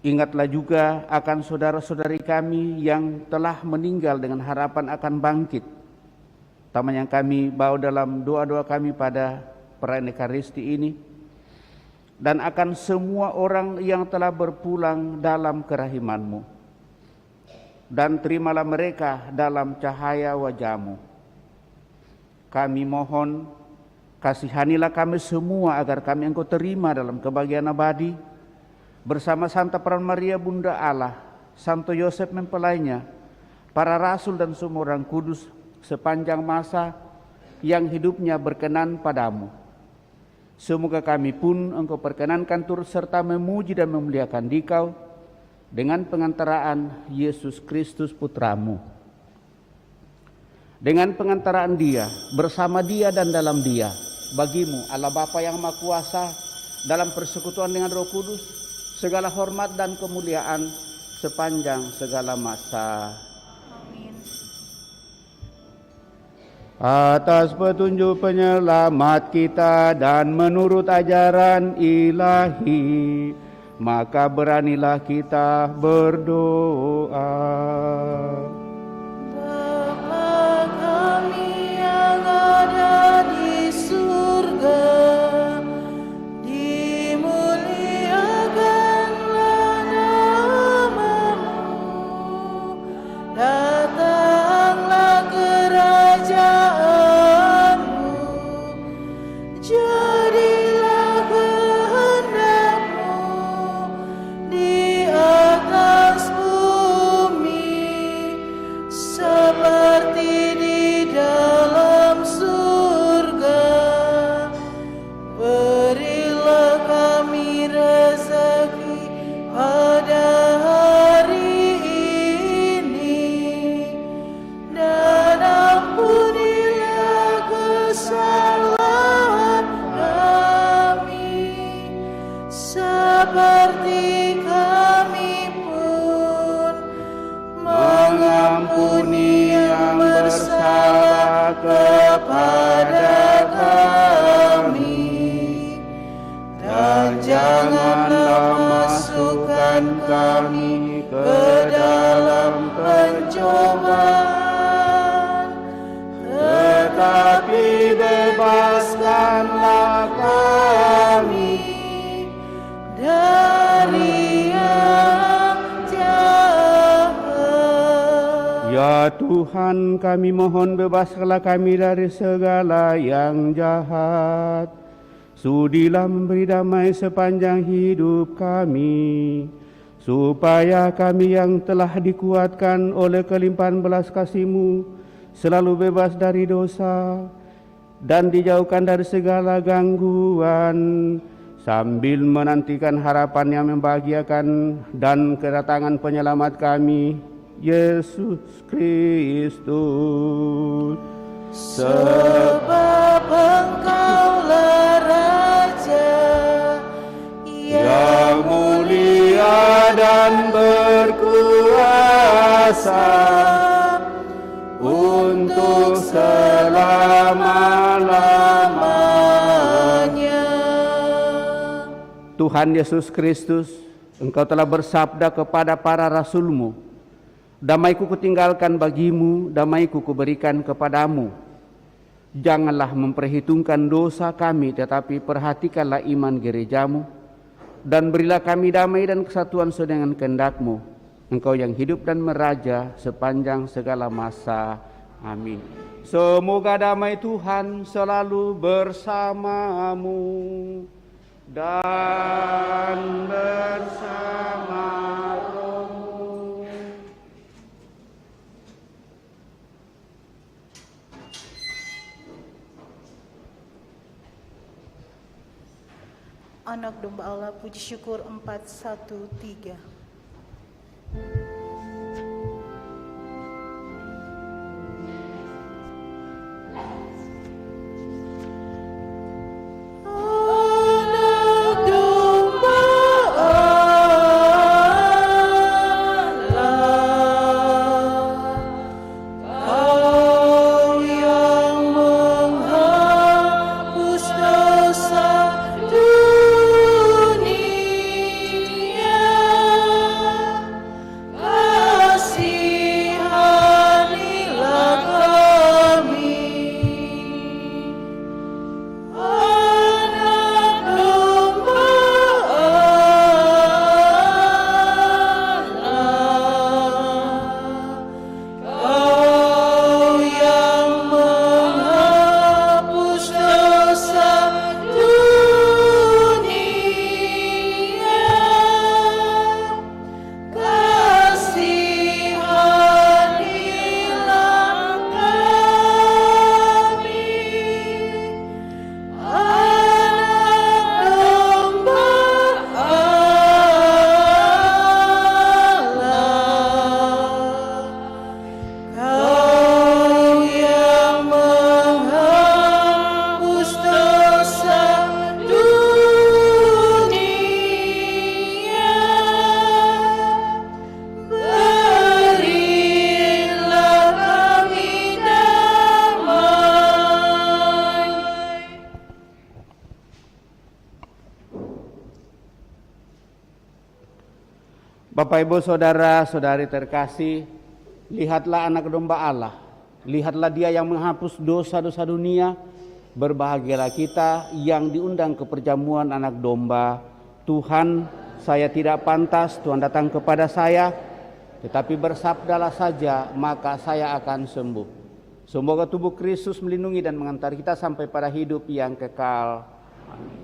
Ingatlah juga akan saudara-saudari kami yang telah meninggal dengan harapan akan bangkit, terutama yang kami bawa dalam doa-doa kami pada perayaan Ekaristi ini, dan akan semua orang yang telah berpulang dalam kerahiman-Mu. Dan terimalah mereka dalam cahaya wajah-Mu. Kami mohon, kasihanilah kami semua agar kami Engkau terima dalam kebahagiaan abadi, bersama Santa Peran Maria Bunda Allah, Santo Yosef mempelainya, para rasul dan semua orang kudus sepanjang masa yang hidupnya berkenan padamu. Semoga kami pun Engkau perkenankan turut serta memuji dan memuliakan Dikau, dengan pengantaraan Yesus Kristus Putra-Mu. Dengan pengantaraan Dia, bersama Dia dan dalam Dia, bagi-Mu Allah Bapa yang Maha Kuasa, dalam persekutuan dengan Roh Kudus, segala hormat dan kemuliaan sepanjang segala masa. Amin. Atas petunjuk penyelamat kita dan menurut ajaran ilahi, maka beranilah kita berdoa. Bapa kami yang ada di surga, dimuliakanlah nama-Mu, datanglah kerajaan-Mu, jadilah kehendak-Mu Ya Tuhan, kami mohon bebaskanlah kami dari segala yang jahat. Sudilah memberi damai sepanjang hidup kami, supaya kami yang telah dikuatkan oleh kelimpahan belas kasih-Mu selalu bebas dari dosa dan dijauhkan dari segala gangguan, sambil menantikan harapan yang membahagiakan dan kedatangan penyelamat kami, Yesus Kristus. Sebab Engkaulah Raja yang mulia dan berkuasa untuk selama-lamanya. Tuhan Yesus Kristus, Engkau telah bersabda kepada para rasul-Mu, damai-Ku kutinggalkan bagimu, damai-Ku kuberikan kepadamu. Janganlah memperhitungkan dosa kami, tetapi perhatikanlah iman gereja-Mu, dan berilah kami damai dan kesatuan sesuai dengan kehendak-Mu. Engkau yang hidup dan meraja sepanjang segala masa. Amin. Semoga damai Tuhan selalu bersamamu dan bersama rohmu. Anak domba Allah, puji syukur 413. Anak domba Allah, Kau yang menghapus dosa dunia, kasihanilah kami. Anak domba Allah, Kau yang menghapus dosa dunia, kasihanilah kami. Anak domba Allah, Kau yang menghapus dosa dunia, berilah kami damai. Bapak, Ibu, Saudara-saudari terkasih, lihatlah anak domba Allah. Lihatlah Dia yang menghapus dosa-dosa dunia. Berbahagialah kita yang diundang ke perjamuan anak domba. Tuhan, saya tidak pantas Tuhan datang kepada saya, tetapi bersabdalah saja, maka saya akan sembuh. Semoga tubuh Kristus melindungi dan mengantar kita sampai pada hidup yang kekal. Amin.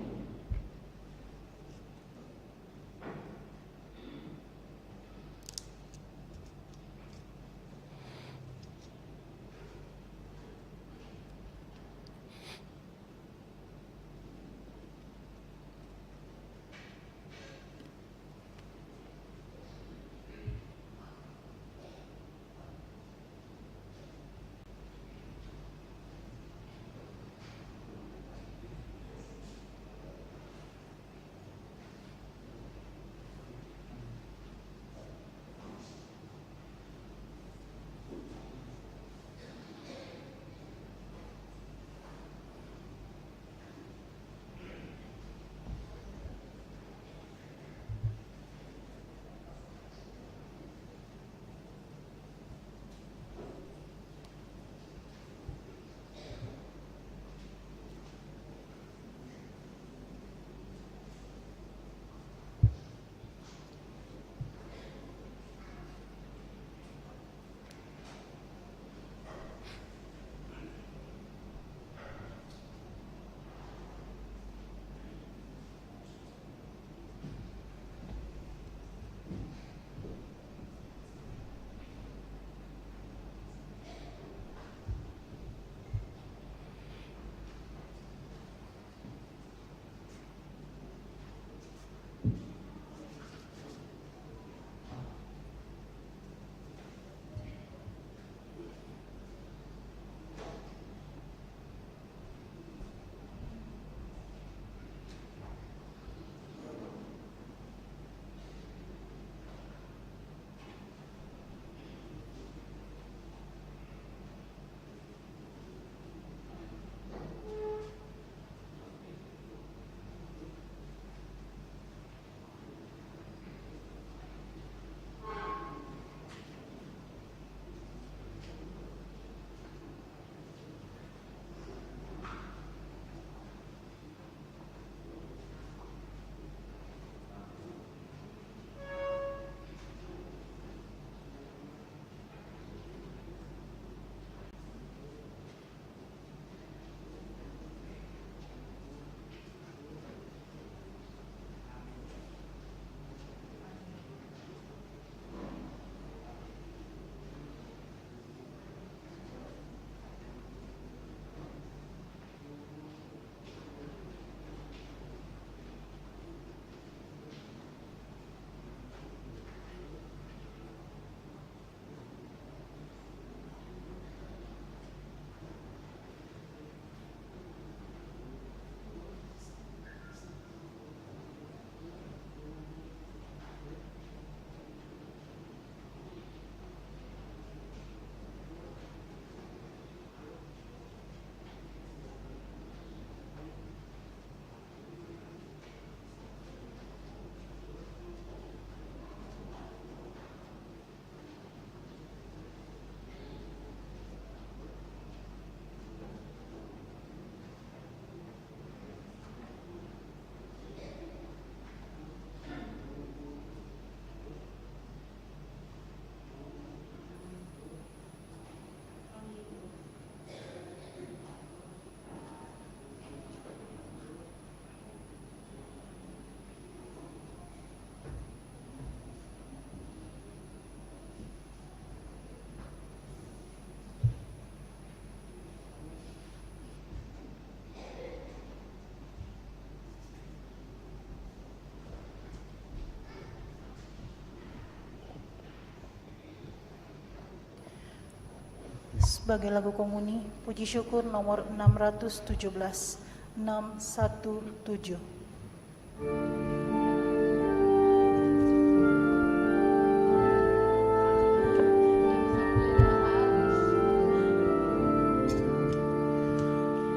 Sebagai lagu komuni, puji syukur nomor 617, 617.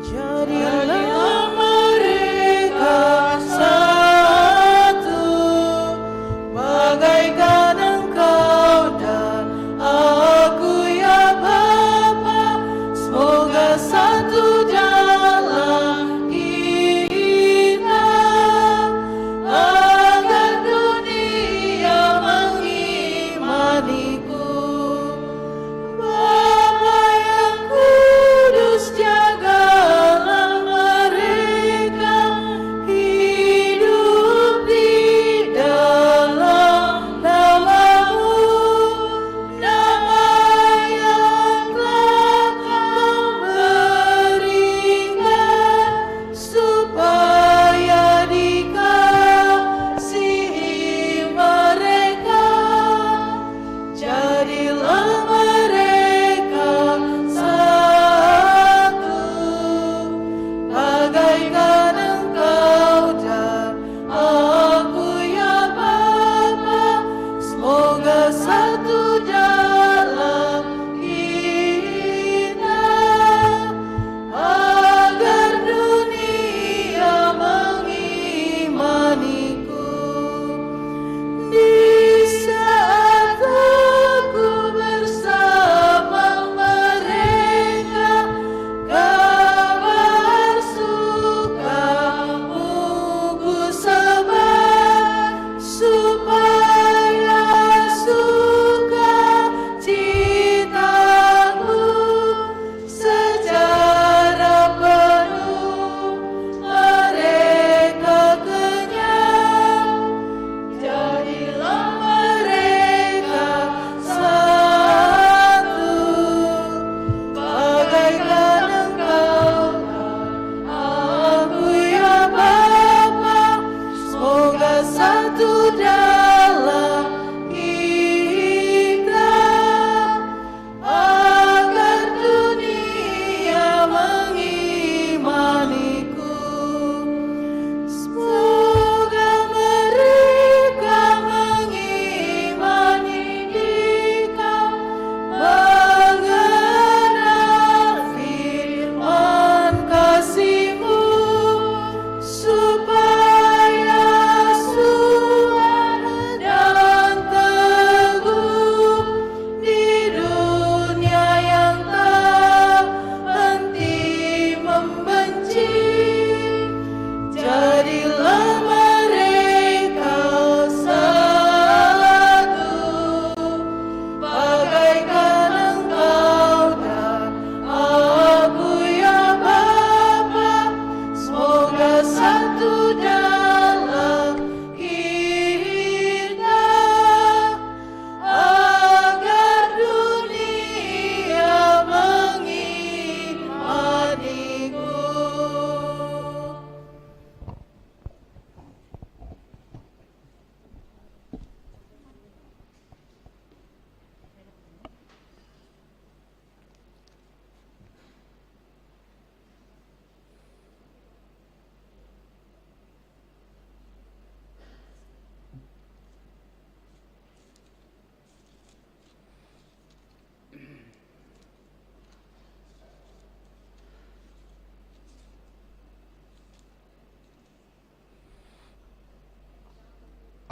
Jadilah mereka satu, bagaikan Engkau dan aku ya Bapa. Semoga satu dalam kita, agar dunia mengimaniku. Bapa yang kudus, jagalah mereka hidup di dalam nama-Mu, nama yang telah Kau berikan, supaya dikasihi mereka. Jadilah mereka satu, bagaikan Engkau dan aku ya Bapa. Semoga satu dalam kita, agar dunia mengimaniku. Di saat aku bersama mereka, kabar suka-Mu ku sebar, supaya sukacita-Mu secara penuh mereka kenyang. Jadilah mereka satu, bagaikan Engkau dan aku ya Bapa. Semoga satu dalam kita, agar dunia mengimaniku. Semoga mereka mengimani Dikau, mengenal firman kasih-Mu, supaya suara dan teguh di dunia yang tak henti membenci. Jadilah mereka satu, bagaikan Engkau dan aku ya Bapa. Semoga satu dalam kita, agar dunia mengimaniku.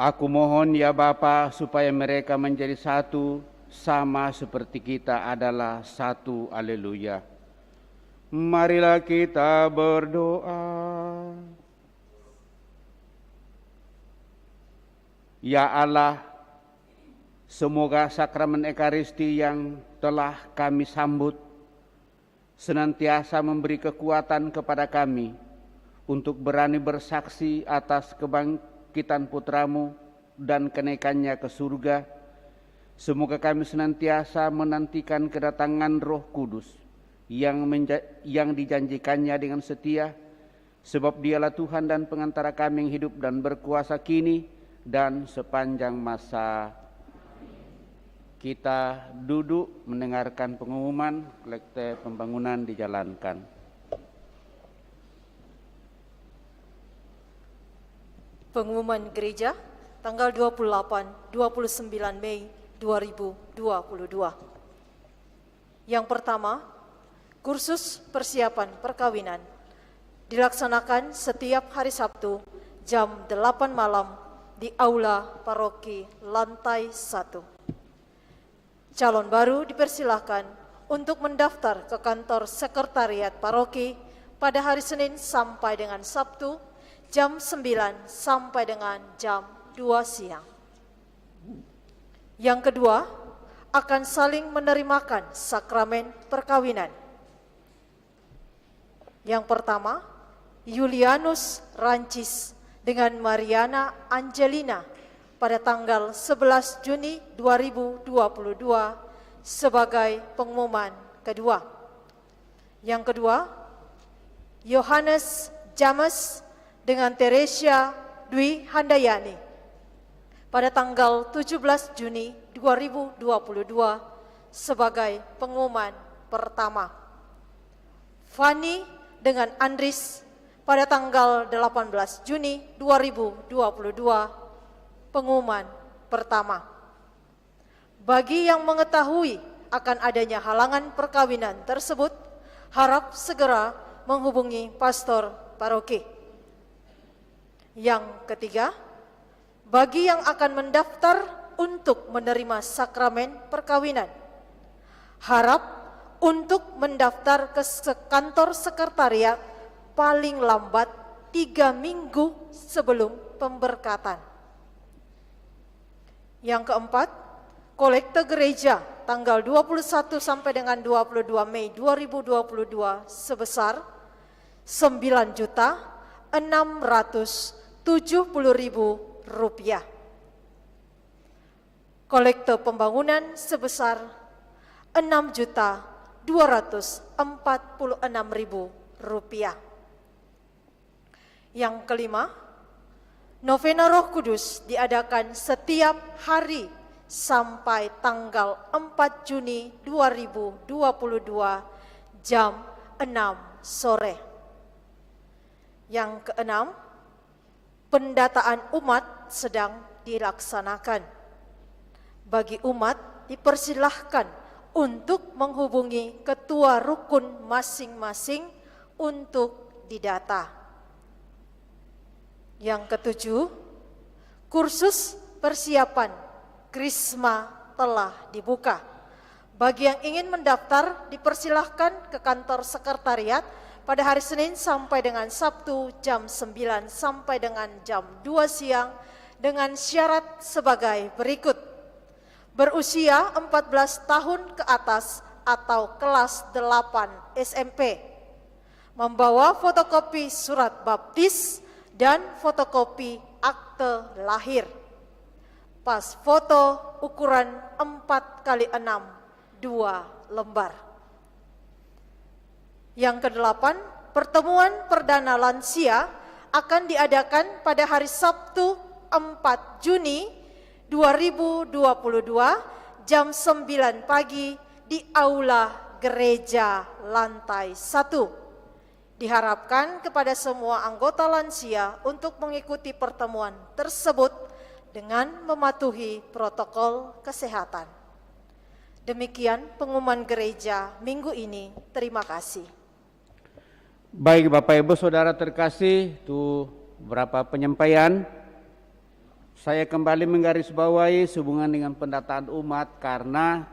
Aku mohon ya Bapa, supaya mereka menjadi satu, sama seperti kita adalah satu. Haleluya. Marilah kita berdoa. Ya Allah, semoga sakramen Ekaristi yang telah kami sambut senantiasa memberi kekuatan kepada kami untuk berani bersaksi atas kebangkitan putra-Mu dan kenaikannya ke surga. Semoga kami senantiasa menantikan kedatangan Roh Kudus yang dijanjikannya dengan setia, sebab Dialah Tuhan dan pengantara kami yang hidup dan berkuasa kini dan sepanjang masa. kita duduk mendengarkan pengumuman kolekte pembangunan dijalankan. Pengumuman gereja tanggal 28-29 Mei 2022. Yang pertama, kursus persiapan perkawinan dilaksanakan setiap hari Sabtu jam 8 malam di Aula Paroki lantai 1. Calon baru dipersilahkan untuk mendaftar ke kantor sekretariat paroki pada hari Senin sampai dengan Sabtu jam 9 sampai dengan jam 2 siang. Yang kedua, akan saling menerimakan sakramen perkawinan. Yang pertama, Julianus Rancis dengan Mariana Angelina pada tanggal 11 Juni 2022 sebagai pengumuman kedua. Yang kedua, Yohanes James dengan Teresia Dwi Handayani pada tanggal 17 Juni 2022 sebagai pengumuman pertama. Fani dengan Andris pada tanggal 18 Juni 2022 pengumuman pertama. Bagi yang mengetahui akan adanya halangan perkawinan tersebut, harap segera menghubungi pastor paroki. Yang ketiga, bagi yang akan mendaftar untuk menerima sakramen perkawinan, harap untuk mendaftar ke kantor sekretariat paling lambat 3 minggu sebelum pemberkatan. Yang keempat, kolekte gereja tanggal 21 sampai dengan 22 Mei 2022 sebesar Rp9.670.000. Kolekte pembangunan sebesar Rp6.246.000. Yang kelima, novena Roh Kudus diadakan setiap hari sampai tanggal 4 Juni 2022 jam 6 sore. Yang keenam, pendataan umat sedang dilaksanakan. Bagi umat dipersilahkan untuk menghubungi ketua rukun masing-masing untuk didata. Yang ketujuh, kursus persiapan Krisma telah dibuka. Bagi yang ingin mendaftar dipersilahkan ke kantor sekretariat pada hari Senin sampai dengan Sabtu jam 9 sampai dengan jam 2 siang dengan syarat sebagai berikut. Berusia 14 tahun ke atas atau kelas 8 SMP. Membawa fotokopi surat baptis dan fotokopi akte lahir. Pas foto ukuran 4x6, 2 lembar. Yang kedelapan, pertemuan perdana lansia akan diadakan pada hari Sabtu 4 Juni 2022 jam 9 pagi di Aula Gereja lantai 1. Diharapkan kepada semua anggota lansia untuk mengikuti pertemuan tersebut dengan mematuhi protokol kesehatan. Demikian pengumuman gereja minggu ini. Terima kasih. Baik Bapak Ibu Saudara terkasih, itu beberapa penyampaian. Saya kembali menggarisbawahi sehubungan dengan pendataan umat karena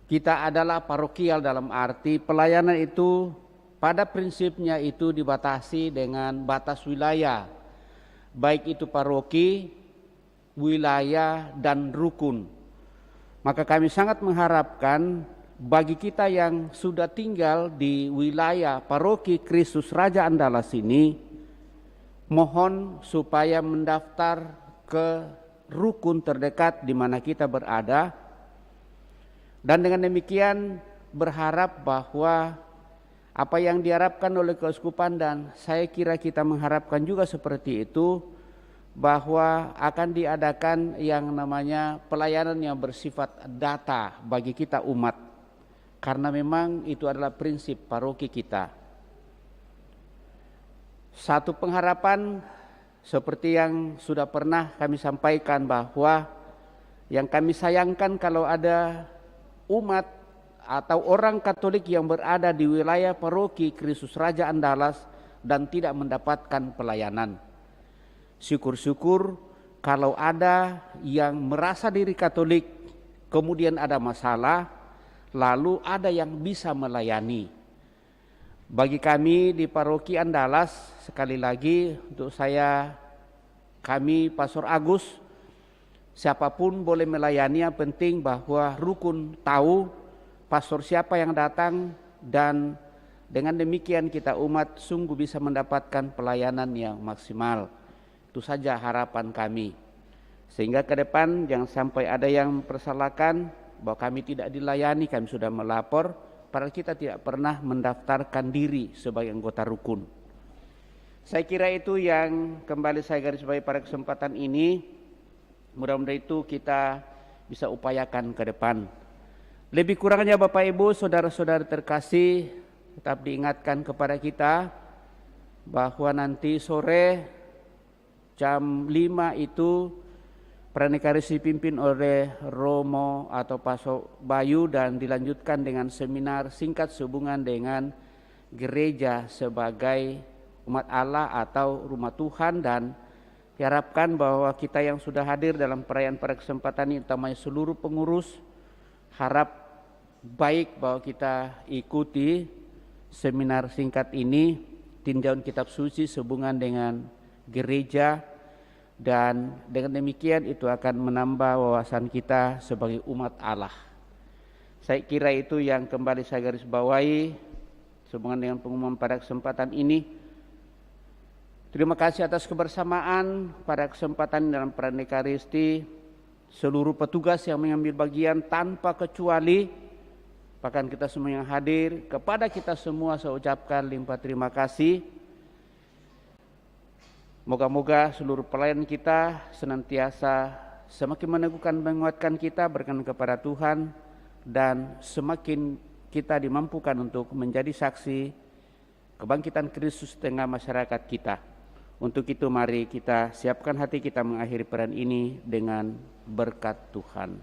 kita adalah parokial dalam arti pelayanan itu pada prinsipnya itu dibatasi dengan batas wilayah. Baik itu paroki, wilayah dan rukun. Maka kami sangat mengharapkan bagi kita yang sudah tinggal di wilayah paroki Kristus Raja Andalas ini, mohon supaya mendaftar ke rukun terdekat di mana kita berada. Dan dengan demikian berharap bahwa apa yang diharapkan oleh keuskupan dan saya kira kita mengharapkan juga seperti itu, bahwa akan diadakan yang namanya pelayanan yang bersifat data bagi kita umat, karena memang itu adalah prinsip paroki kita. Satu pengharapan seperti yang sudah pernah kami sampaikan, bahwa yang kami sayangkan kalau ada umat atau orang Katolik yang berada di wilayah paroki Kristus Raja Andalas dan tidak mendapatkan pelayanan. Syukur-syukur kalau ada yang merasa diri Katolik, kemudian ada masalah, lalu ada yang bisa melayani. Bagi kami di paroki Andalas, sekali lagi untuk kami Pastor Agus, siapapun boleh melayani, yang penting bahwa rukun tahu pastor siapa yang datang, dan dengan demikian kita umat sungguh bisa mendapatkan pelayanan yang maksimal. Itu saja harapan kami. Sehingga ke depan jangan sampai ada yang mempersalahkan bahwa kami tidak dilayani, kami sudah melapor, padahal kita tidak pernah mendaftarkan diri sebagai anggota rukun. Saya kira itu yang kembali saya garis bawahi pada kesempatan ini. Mudah-mudahan itu kita bisa upayakan ke depan. Lebih kurangnya Bapak Ibu, saudara-saudara terkasih, tetap diingatkan kepada kita bahwa nanti sore jam 5 itu Pranikaris dipimpin oleh Romo atau Pastor Bayu dan dilanjutkan dengan seminar singkat sehubungan dengan gereja sebagai umat Allah atau rumah Tuhan, dan diharapkan bahwa kita yang sudah hadir dalam perayaan pada kesempatan ini, utamanya seluruh pengurus, harap baik bahwa kita ikuti seminar singkat ini, tinjauan kitab suci sehubungan dengan gereja, dan dengan demikian itu akan menambah wawasan kita sebagai umat Allah. Saya kira itu yang kembali saya garis bawahi sehubungan dengan pengumuman pada kesempatan ini. Terima kasih atas kebersamaan pada kesempatan dalam Pranekaristi, seluruh petugas yang mengambil bagian tanpa kecuali, bahkan kita semua yang hadir, kepada kita semua saya ucapkan limpah terima kasih. Moga-moga seluruh pelayan kita senantiasa semakin meneguhkan menguatkan kita berkenan kepada Tuhan, dan semakin kita dimampukan untuk menjadi saksi kebangkitan Kristus tengah masyarakat kita. Untuk itu mari kita siapkan hati kita mengakhiri peran ini dengan berkat Tuhan.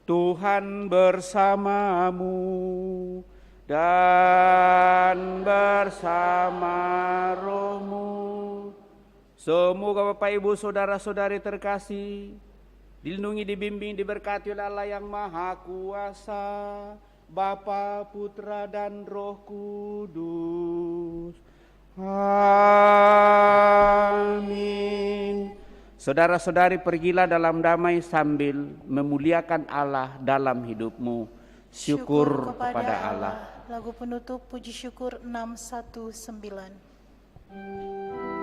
Tuhan bersamamu dan bersama rohmu. Semoga Bapak Ibu saudara-saudari terkasih dilindungi, dibimbing, diberkati oleh Allah yang Maha Kuasa, Bapa, Putra dan Roh Kudus. Amin. Saudara-saudari, pergilah dalam damai sambil memuliakan Allah dalam hidupmu. Syukur kepada Allah. Lagu penutup puji syukur 619.